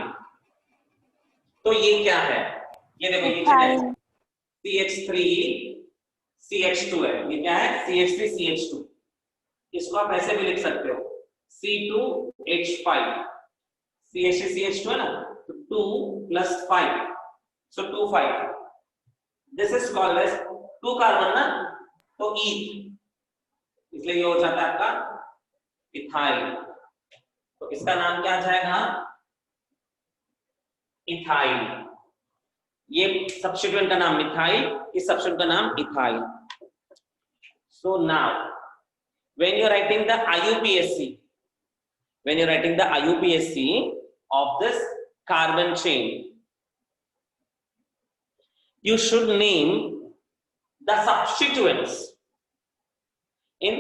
A: तो ये क्या है? ये देखो, ये
D: methyl
A: CH3 CH2 है। ये क्या है? CH3 CH2। इसको आप ऐसे भी लिख सकते हो C2H5। CH3 CH2 है ना, तो 2 + 5, so 2 5। This is called as 2 carbon ना, तो eth, इसलिए ये हो जाता है आपका इथाइल। तो इसका नाम क्या आ जाएगा? इथाइल। ये सब्स्टिट्यूएंट का नाम मिथाइल, इस सब्स्टिट्यूएंट का नाम ethyl. So now when you're writing the IUPAC of this carbon chain, you should name the substituents in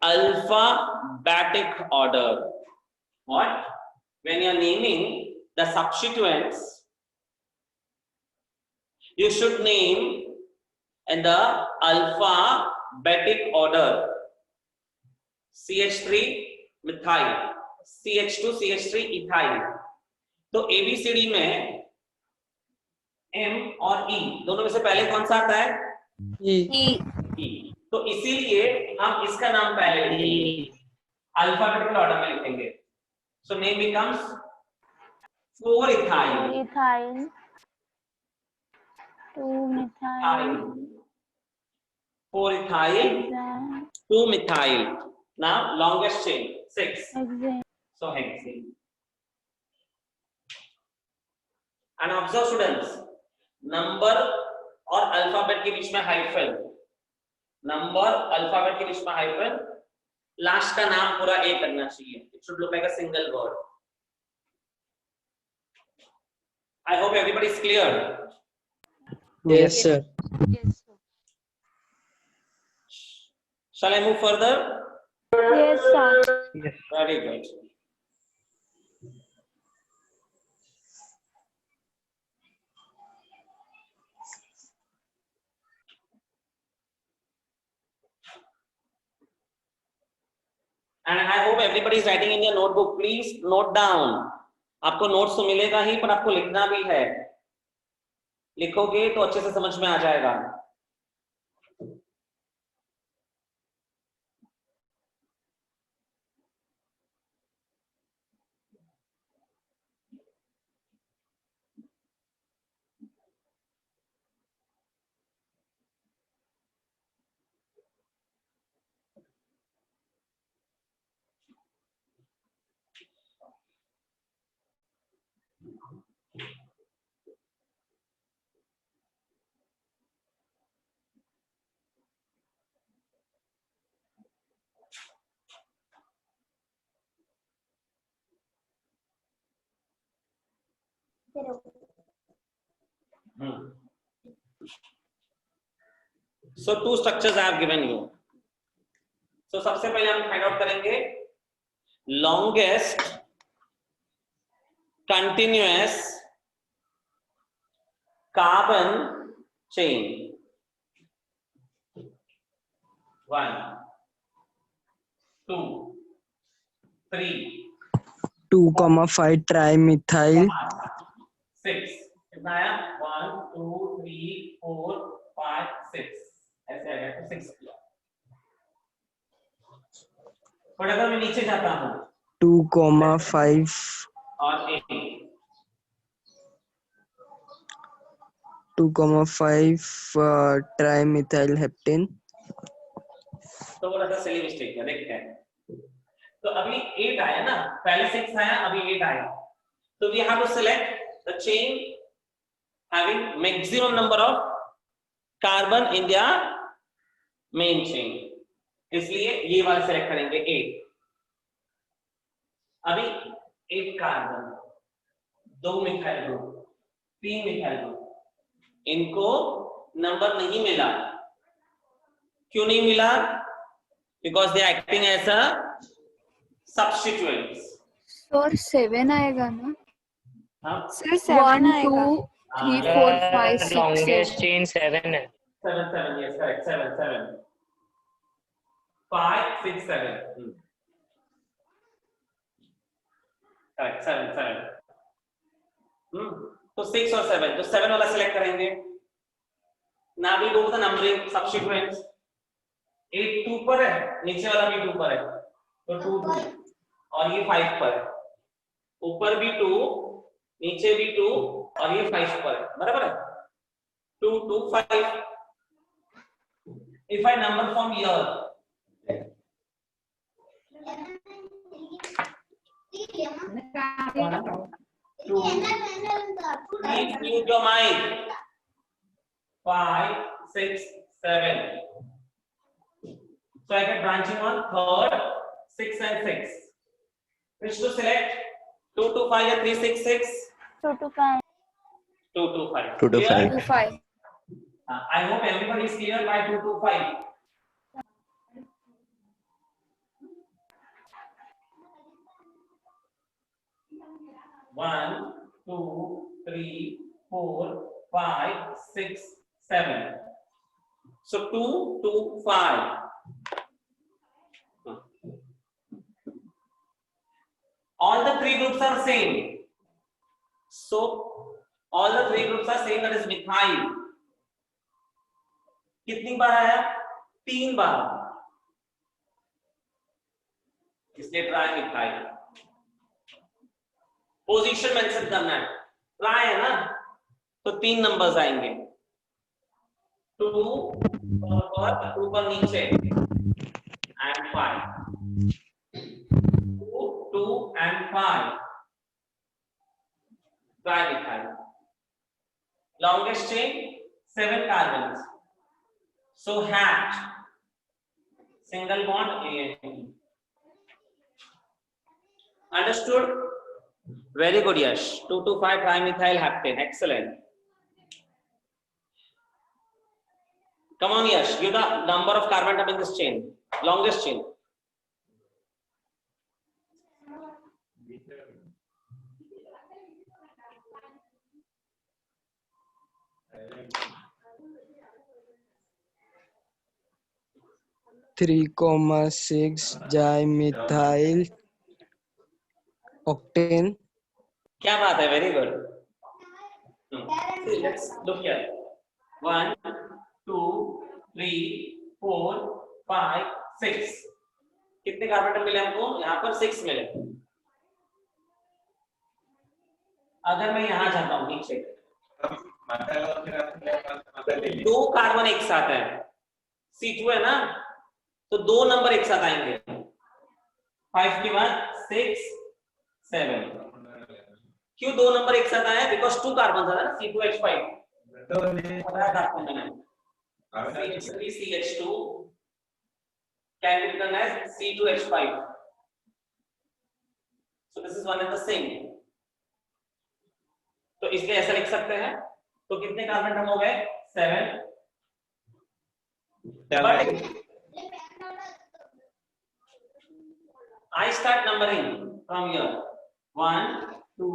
A: alphabetic order. What? When you're naming the substituents, you should name in the alphabetic order. CH3 methyl, CH2 CH3 ethyl। तो ABCD में M और E दोनों में से पहले कौन सा आता है?
G: E.
A: E. तो इसीलिए हम इसका नाम पहले लिखेंगे, अल्फाबेटिकल ऑर्डर में लिखेंगे. So name becomes 4-ethyl.
D: 4-ethyl, 2-methyl,
A: 4-ethyl,
D: hexane,
A: 2-methyl. Now longest chain 6.
D: hexane.
A: So hexane. And observe students, number और अल्फाबेट के बीच में हाइफन, नंबर अल्फाबेट के बीच में हाइफन, लास्ट का नाम पूरा ए करना चाहिए. It should look like a single word. I hope everybody is clear.
G: Yes, sir.
F: Yes, sir.
A: Shall I move further?
D: Yes, sir.
A: Very good. And I hope everybody is writing in your notebook. Please note down. आपको notes तो मिलेगा ही, पर आपको लिखना भी है. लिखोगे तो अच्छे से समझ में आ जाएगा. So two structures I have given you. So सबसे पहले हम फाइंड आउट करेंगे longest continuous carbon chain. 1, 2, 3,
G: 2,5 trimethyl.
A: 6. कितना आया? 1, 2, 3, 4, 5, 6. ऐसे आ गया तो 6 किया. थोड़ा सा मैं नीचे जाता हूँ
G: 2,5
A: और 8.
G: 2,5 trimethyl heptane.
A: तो थोड़ा सा सिली मिस्टेक है, देखते हैं. तो अभी 8 आया ना, पहले 6 आया, अभी 8 आया. तो we have to select the chain having maximum number of carbon in their main chain. इसलिए ये वाला सेलेक्ट करेंगे 8. अभी 8 carbon, 2 methyl group, 3 methyl group, इनको नंबर नहीं मिला. क्यों नहीं मिला? Because they are acting as a substituents.
F: Sir 7 आएगा ना?
A: हाँ?
F: सर 7 2 3 4 5 6
C: लॉन्गेस्ट चेन 7 है.
A: 7, yes, correct. 7. 5, 6, 7. Correct. 7. तो 6 और 7, तो 7 वाला सिलेक्ट करेंगे. Now we go to the numbering subsequents. 8 2 पर है, नीचे वाला भी 2 पर है, तो 2 और ये 5 पर है. ऊपर भी 2, नीचे भी 2 और ये 5 पर है. बराबर है? 2 2 5. If I number from here, please mute your mic. 5, 6, 7. So I get branching on third, 6 and 6. Which to select? 2 to 5 or 3 6 6?
D: 2 to 5.
A: 2 to 5.
B: 2 to
A: Clear?
F: 2 5.
A: I hope everybody is clear by 2 to 5. One, 2, 3, 4, 5, 6, 7. So 2 to 5. All the three groups are same. So All the three groups are same, that is methyl. कितनी बार आया? 3 बार, इसलिए tri methyl. Position mention करना है, try है ना, तो 3 numbers आएंगे. 2 पर नीचे and 5. 2 and 5. Try methyl. Longest chain 7 carbons. So hat, single bond A and E. Understood? Very good, Yash. 2 to 5 trimethyl haptane. Excellent. Come on, Yash. Give the number of carbon atom in this chain. Longest chain.
G: Three comma 6 dimethyl octane.
A: क्या बात है? Very good. See, let's look here. 1, 2, 3, 4, 5, 6. कितने carbon atom मिले हमको? यहाँ पर 6 मिले. अगर मैं यहाँ जाता हूँ नीचे, 2 कार्बन एक साथ है, C2 है ना, तो 2 नंबर एक साथ आएंगे. 5 के बाद 6, 7. क्यों 2 नंबर एक साथ आए? बिकॉज 2 कार्बन था ना, C2H5. CH3CH2 can be written as C2H5. So this is one and the same. तो इसलिए ऐसा लिख सकते हैं. तो कितने कार्बन एटम हो गए? 7. But I start numbering from here. 1, 2,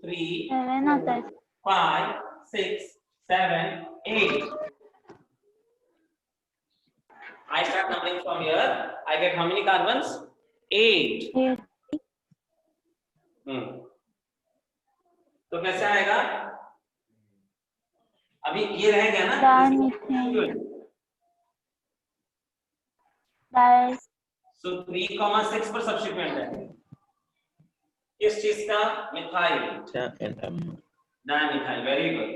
A: 3,
D: 7 आता है.
A: 5, 6, 7, 8. I start numbering from here. I get how many carbons? 8.
D: 8.
A: तो कैसे आएगा? अभी ये रह गया ना,
D: Dimethyl. Di-
A: so 3,6 पर सब्स्टिट्यूएंट है. किस चीज का? Methyl. Dimethyl. Very good.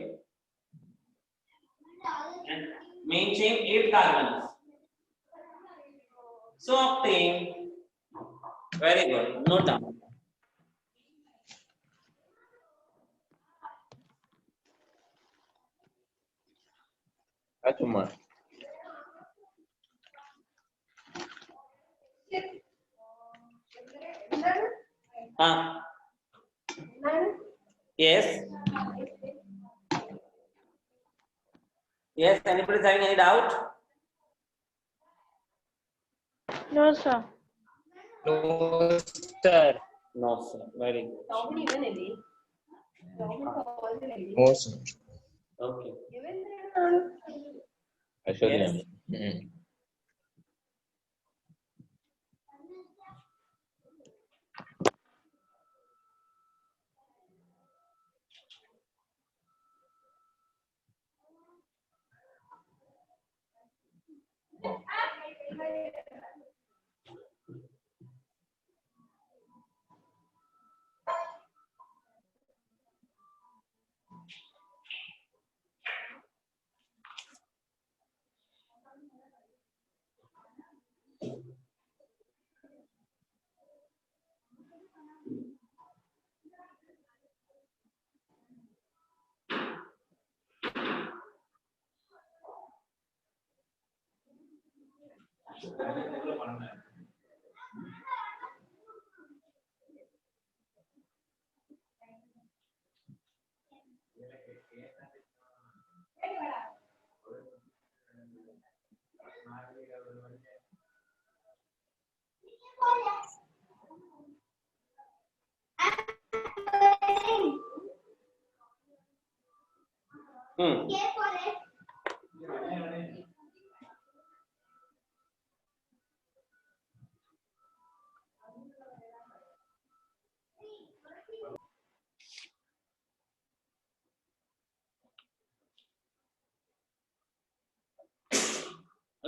A: And main chain 8 carbons. So octane. Very good. Note down. हाँ. Yes. Yes. Anybody is having any doubt?
D: No, sir.
C: No, sir.
A: No, sir. Very good.
H: Awesome.
A: Okay.
H: Ashwagandha.
A: Yes.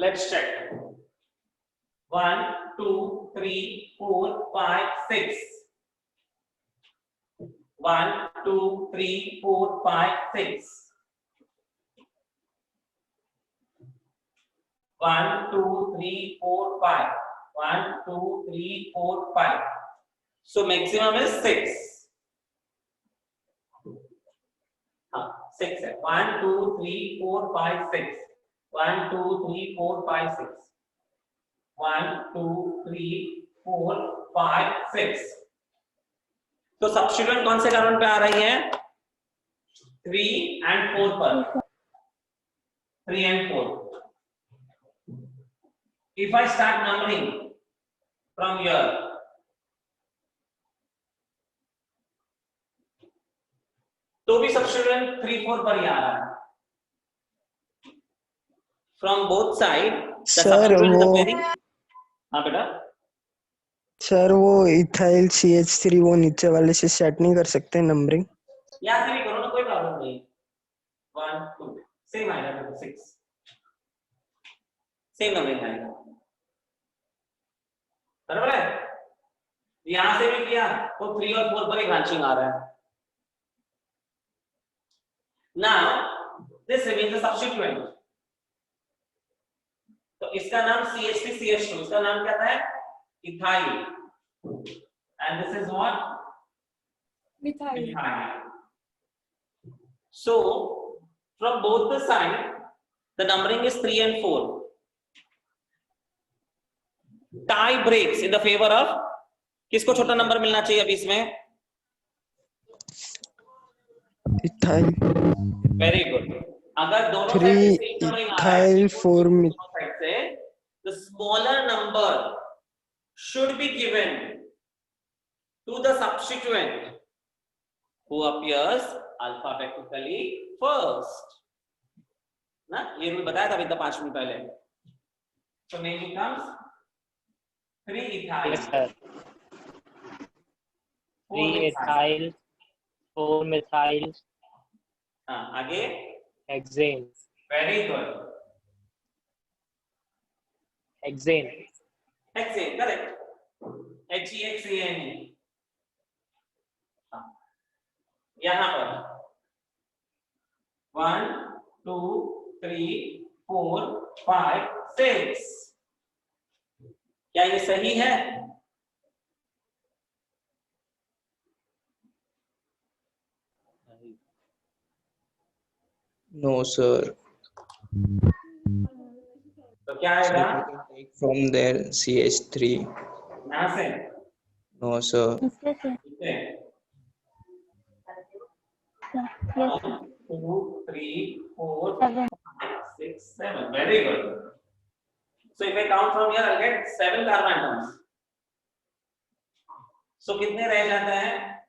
A: Let's check. 1, 2, 3, 4, 5, 6. 1, 2, 3, 4, 5, 6. 1, 2, 3, 4, 5. 1, 2, 3, 4, 5. So maximum is 6. 6 है. 1, 2, 3, 4, 5, 6. 1, 2, 3, 4, 5, 6. 1, 2, 3, 4, 5, 6. तो substituent कौन से carbon पे आ रही है? 3 and 4 पर. 3 and 4. If I start numbering from here, तो भी सब्स्टिट्यूएंट 3, 4 पर ही आ रहा है. From both side, the
G: Sir,
A: substituent
G: वो-
A: appearing. हाँ बेटा.
G: सर वो इथाइल CH3 वो नीचे वाले से सेट नहीं कर सकते नंबरिंग?
A: यहाँ से भी करो ना, कोई प्रॉब्लम नहीं. 1, 2 सेम आएगा. 6 सेम नंबरिंग आएगा. बराबर है. यहाँ से भी किया तो 3 और 4 पर ही ब्रांचिंग आ रहा है. Now this remains a substituent. तो इसका नाम CH3 CH2, इसका नाम क्या था? Ethyl. And this is what?
F: Methyl.
A: Methyl. So from both the side, the numbering is 3 and 4. Tie breaks in the favor of. किसको छोटा नंबर मिलना चाहिए अभी इसमें?
G: Ethyl
A: Very good. अगर दोनों
G: 3
A: साइड से same numbering आ रहा है,
G: इथाइल 4
A: दोनों साइड से, the smaller number should be given to the substituent who appears alphabetically first. ना ये रूल बताया था अभी 5 मिनट पहले. So name becomes 3 ethyl.
C: Yes, sir. 3 ethyl, 4 methyl,
A: हाँ आगे.
C: hexane.
A: Very good.
C: Hexane.
A: Hexane, correct. HEXANE. यहाँ पर 1, 2, 3, 4, 5, 6. क्या ये सही है?
H: No, sir.
A: तो क्या
H: So
A: आएगा?
H: we can take from there CH3.
A: यहाँ से.
H: No, sir.
D: इससे से
A: इसे.
D: yes
A: 1, 2, 3, 4,
D: 7
A: 5, 6, 7. Very good. So if I count from here, I'll get 7 carbon atoms. So कितने रह जाते हैं?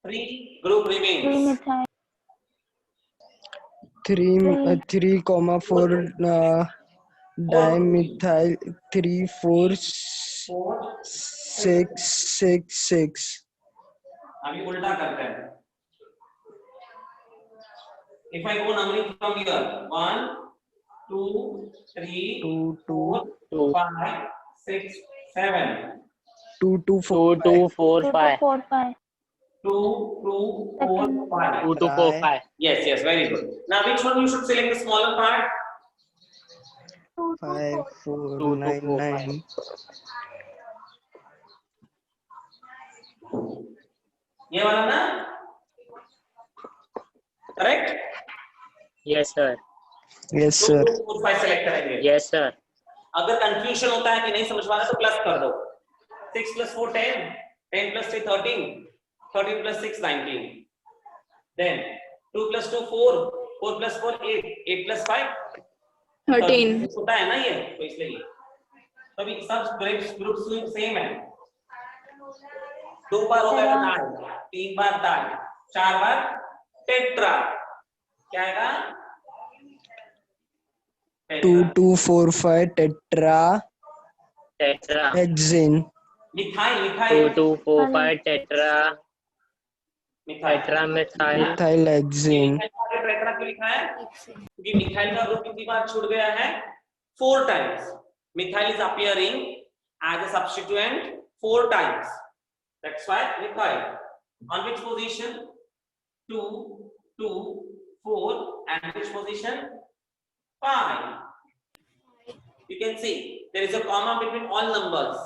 A: 3 group
D: 3
A: remains.
D: methyl
G: 3,4 dimethyl 3 4
A: 4.
G: 6 6 6.
A: अभी उल्टा करते हैं. If I go numbering from here, 1, 2, 3,
G: 2 2
A: 4, 5, 6, 7.
G: 2 2
C: 2
G: 4
C: 2 4
D: 2
C: 5.
D: 4 5
A: 2, 2, 4, 5.
C: 2 2 4 5.
A: Yes, very good. Now which one you should select the smaller part?
G: 5 4
C: 2
G: 9
C: 4
G: 9.
C: 5.
A: ये वाला ना? Correct?
C: Yes, sir.
G: Yes
A: 2,
G: sir.
A: 2, 4, 5 select करेंगे.
C: Yes, sir.
A: अगर कंफ्यूजन होता है कि नहीं समझ पा रहे तो प्लस कर दो. 6 plus 4 10, 10 plus 3 13, 13 plus 6 19. Then 2 plus 2 4, 4 plus 4 8, 8 plus 5
F: 13.
A: होता है ना ये, तो इसलिए तभी सब ग्रुप सेम है. 2 बार हो गया डाई, 3 बार डाई, 4 बार टेट्रा. क्या आएगा?
G: 2 2 4 5 tetra
C: Tetra.
G: hexane.
A: Methyl
C: 2
A: methyl
C: 2 4 5 tetra.
A: Methyl.
C: Tetra methyl.
G: Methyl hexane.
A: Tetra क्यों लिखा है? क्योंकि मिथाइल का ग्रुप कितनी बार छूट गया है? 4 times. Methyl is appearing as a substituent 4 times. That's why methyl. On which position? 2, 2, 4, and which position? 5. You can see there is a comma between all numbers.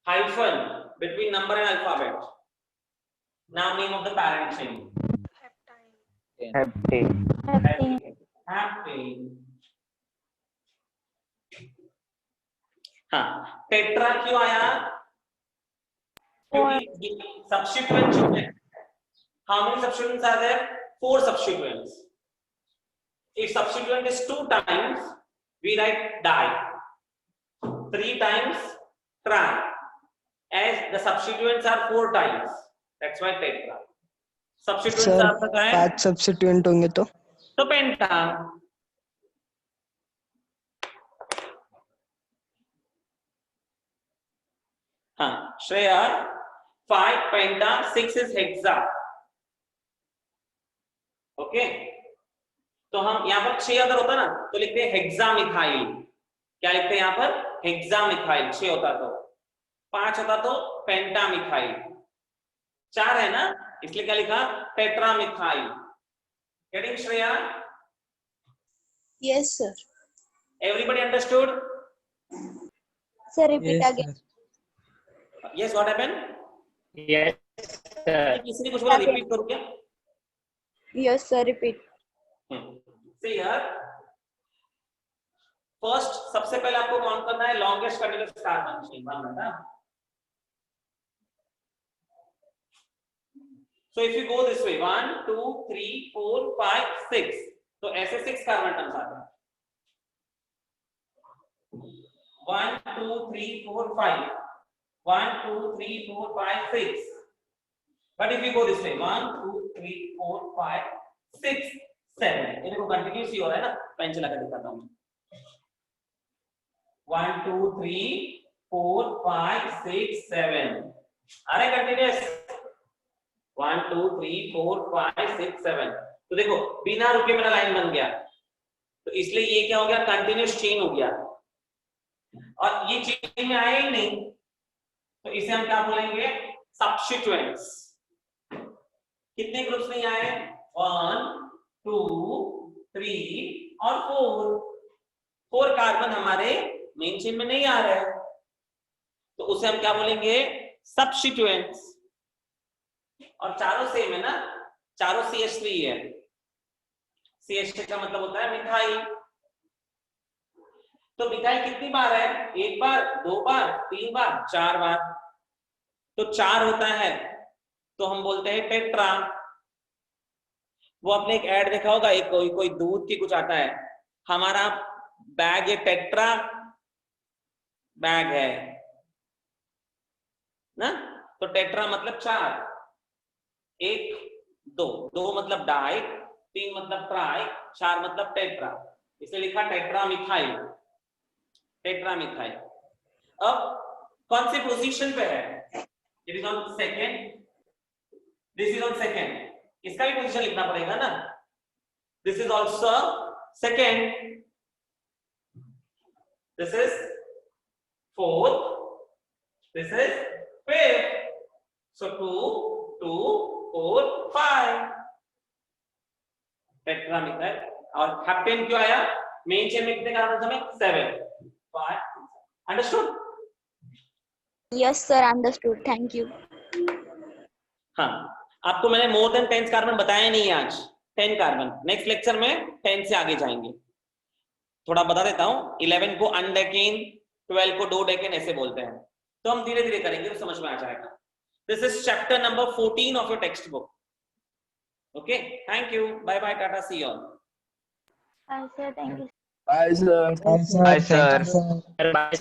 A: Hyphen between number and alphabet. Now name of the parent chain.
G: Heptane.
D: Heptane.
A: Heptane. हाँ, tetra क्यों आया? क्योंकि substituent जो है, how many substituents are there? 4 substituents. If substituent is 2 times, we write di. 3 times, tri. As the substituents are 4 times, that's why tetra. Substituents
G: sir
A: are the kind.
G: 5 substituent होंगे तो
A: penta. हाँ, Shreya, 5 penta, 6 is hexa. Okay, तो हम यहाँ पर 6 अगर होता ना तो लिखते हैं हेक्सामिथाइल. क्या लिखते हैं यहाँ पर? हेक्सामिथाइल. 6 होता तो, 5 होता तो पेंटामिथाइल. 4 है ना, इसलिए क्या लिखा? टेट्रामिथाइल. Getting Shreya?
F: Yes, sir.
A: Everybody understood?
D: Sir, repeat
H: Yes,
D: again.
H: sir.
A: Yes, what happened?
C: Yes, sir.
A: किसी ने कुछ बोला, रिपीट करूँ क्या?
D: Yes, sir, repeat.
A: See here. First, सबसे पहले आपको काउंट करना है longest continuous carbon chain. 1 minute. So if you go this way, 1, 2, 3, 4, 5, 6. तो ऐसे 6 कार्बन एटम्स आते हैं. 1, 2, 3, 4, 5. 1, 2, 3, 4, 5, 6. But if you go this way, 1, 2, 3, 4, 5, 6, 7. ये देखो कंटिन्यूस ही हो रहा है ना. पेन चला कर दिखाता हूँ. 1, 2, 3, 4, 5, 6, 7. अरे कंटिन्यूस. 1, 2, 3, 4, 5, 6, 7. तो देखो बिना रुके मेरा लाइन बन गया. तो इसलिए ये क्या हो गया? कंटिन्यूस चेन हो गया. और ये चेन में आया ही नहीं, तो इसे हम क्या बोलेंगे? सब्स्टिट्यूएंट्स. कितने ग्रुप्स नहीं आए? 1, 2, 3 और 4. 4 कार्बन हमारे मेन चेन में नहीं आ रहे हैं, तो उसे हम क्या बोलेंगे? सब्स्टिट्यूएंट्स. और चारों सेम है ना, चारों CH3 है. CH3 का मतलब होता है मिथाइल. तो मिथाइल कितनी बार है? 1 बार, 2 बार, 3 बार, 4 बार. तो 4 होता है तो हम बोलते हैं टेट्रा. वो आपने एक ऐड देखा होगा, एक कोई दूध की कुछ आता है, हमारा बैग ये टेट्रा बैग है ना. तो टेट्रा मतलब 4. 1, 2, 2 मतलब डाई, 3 मतलब ट्राई, 4 मतलब टेट्रा. इसलिए लिखा टेट्रामिथाइल. टेट्रामिथाइल. अब कौन सी पोजीशन पे है? It is on second. This is on second. इसका भी पोजीशन लिखना पड़ेगा ना. This is also second. This is fourth. This is fifth. सो 2, 2, 4, 5. टेट्रामिथाइल. और हेप्टेन क्यों आया? मेन चेन में कितने कार्बन हमें? 7, 5. Understood?
D: Yes, sir, understood. Thank you.
A: हाँ, आपको मैंने मोर देन 10 कार्बन बताया नहीं आज. 10 कार्बन. नेक्स्ट लेक्चर में 10 से आगे जाएंगे. थोड़ा बता देता हूँ. 11 को अनडेकेन, 12 को डोडेकेन ऐसे बोलते हैं. तो हम धीरे धीरे करेंगे तो समझ में आ जाएगा. This is chapter number 14 of your textbook. Okay, thank you. Bye bye, Tata, see you all.
D: Bye, sir. Thank you.
G: Bye, sir.
H: Bye, sir.
C: Bye.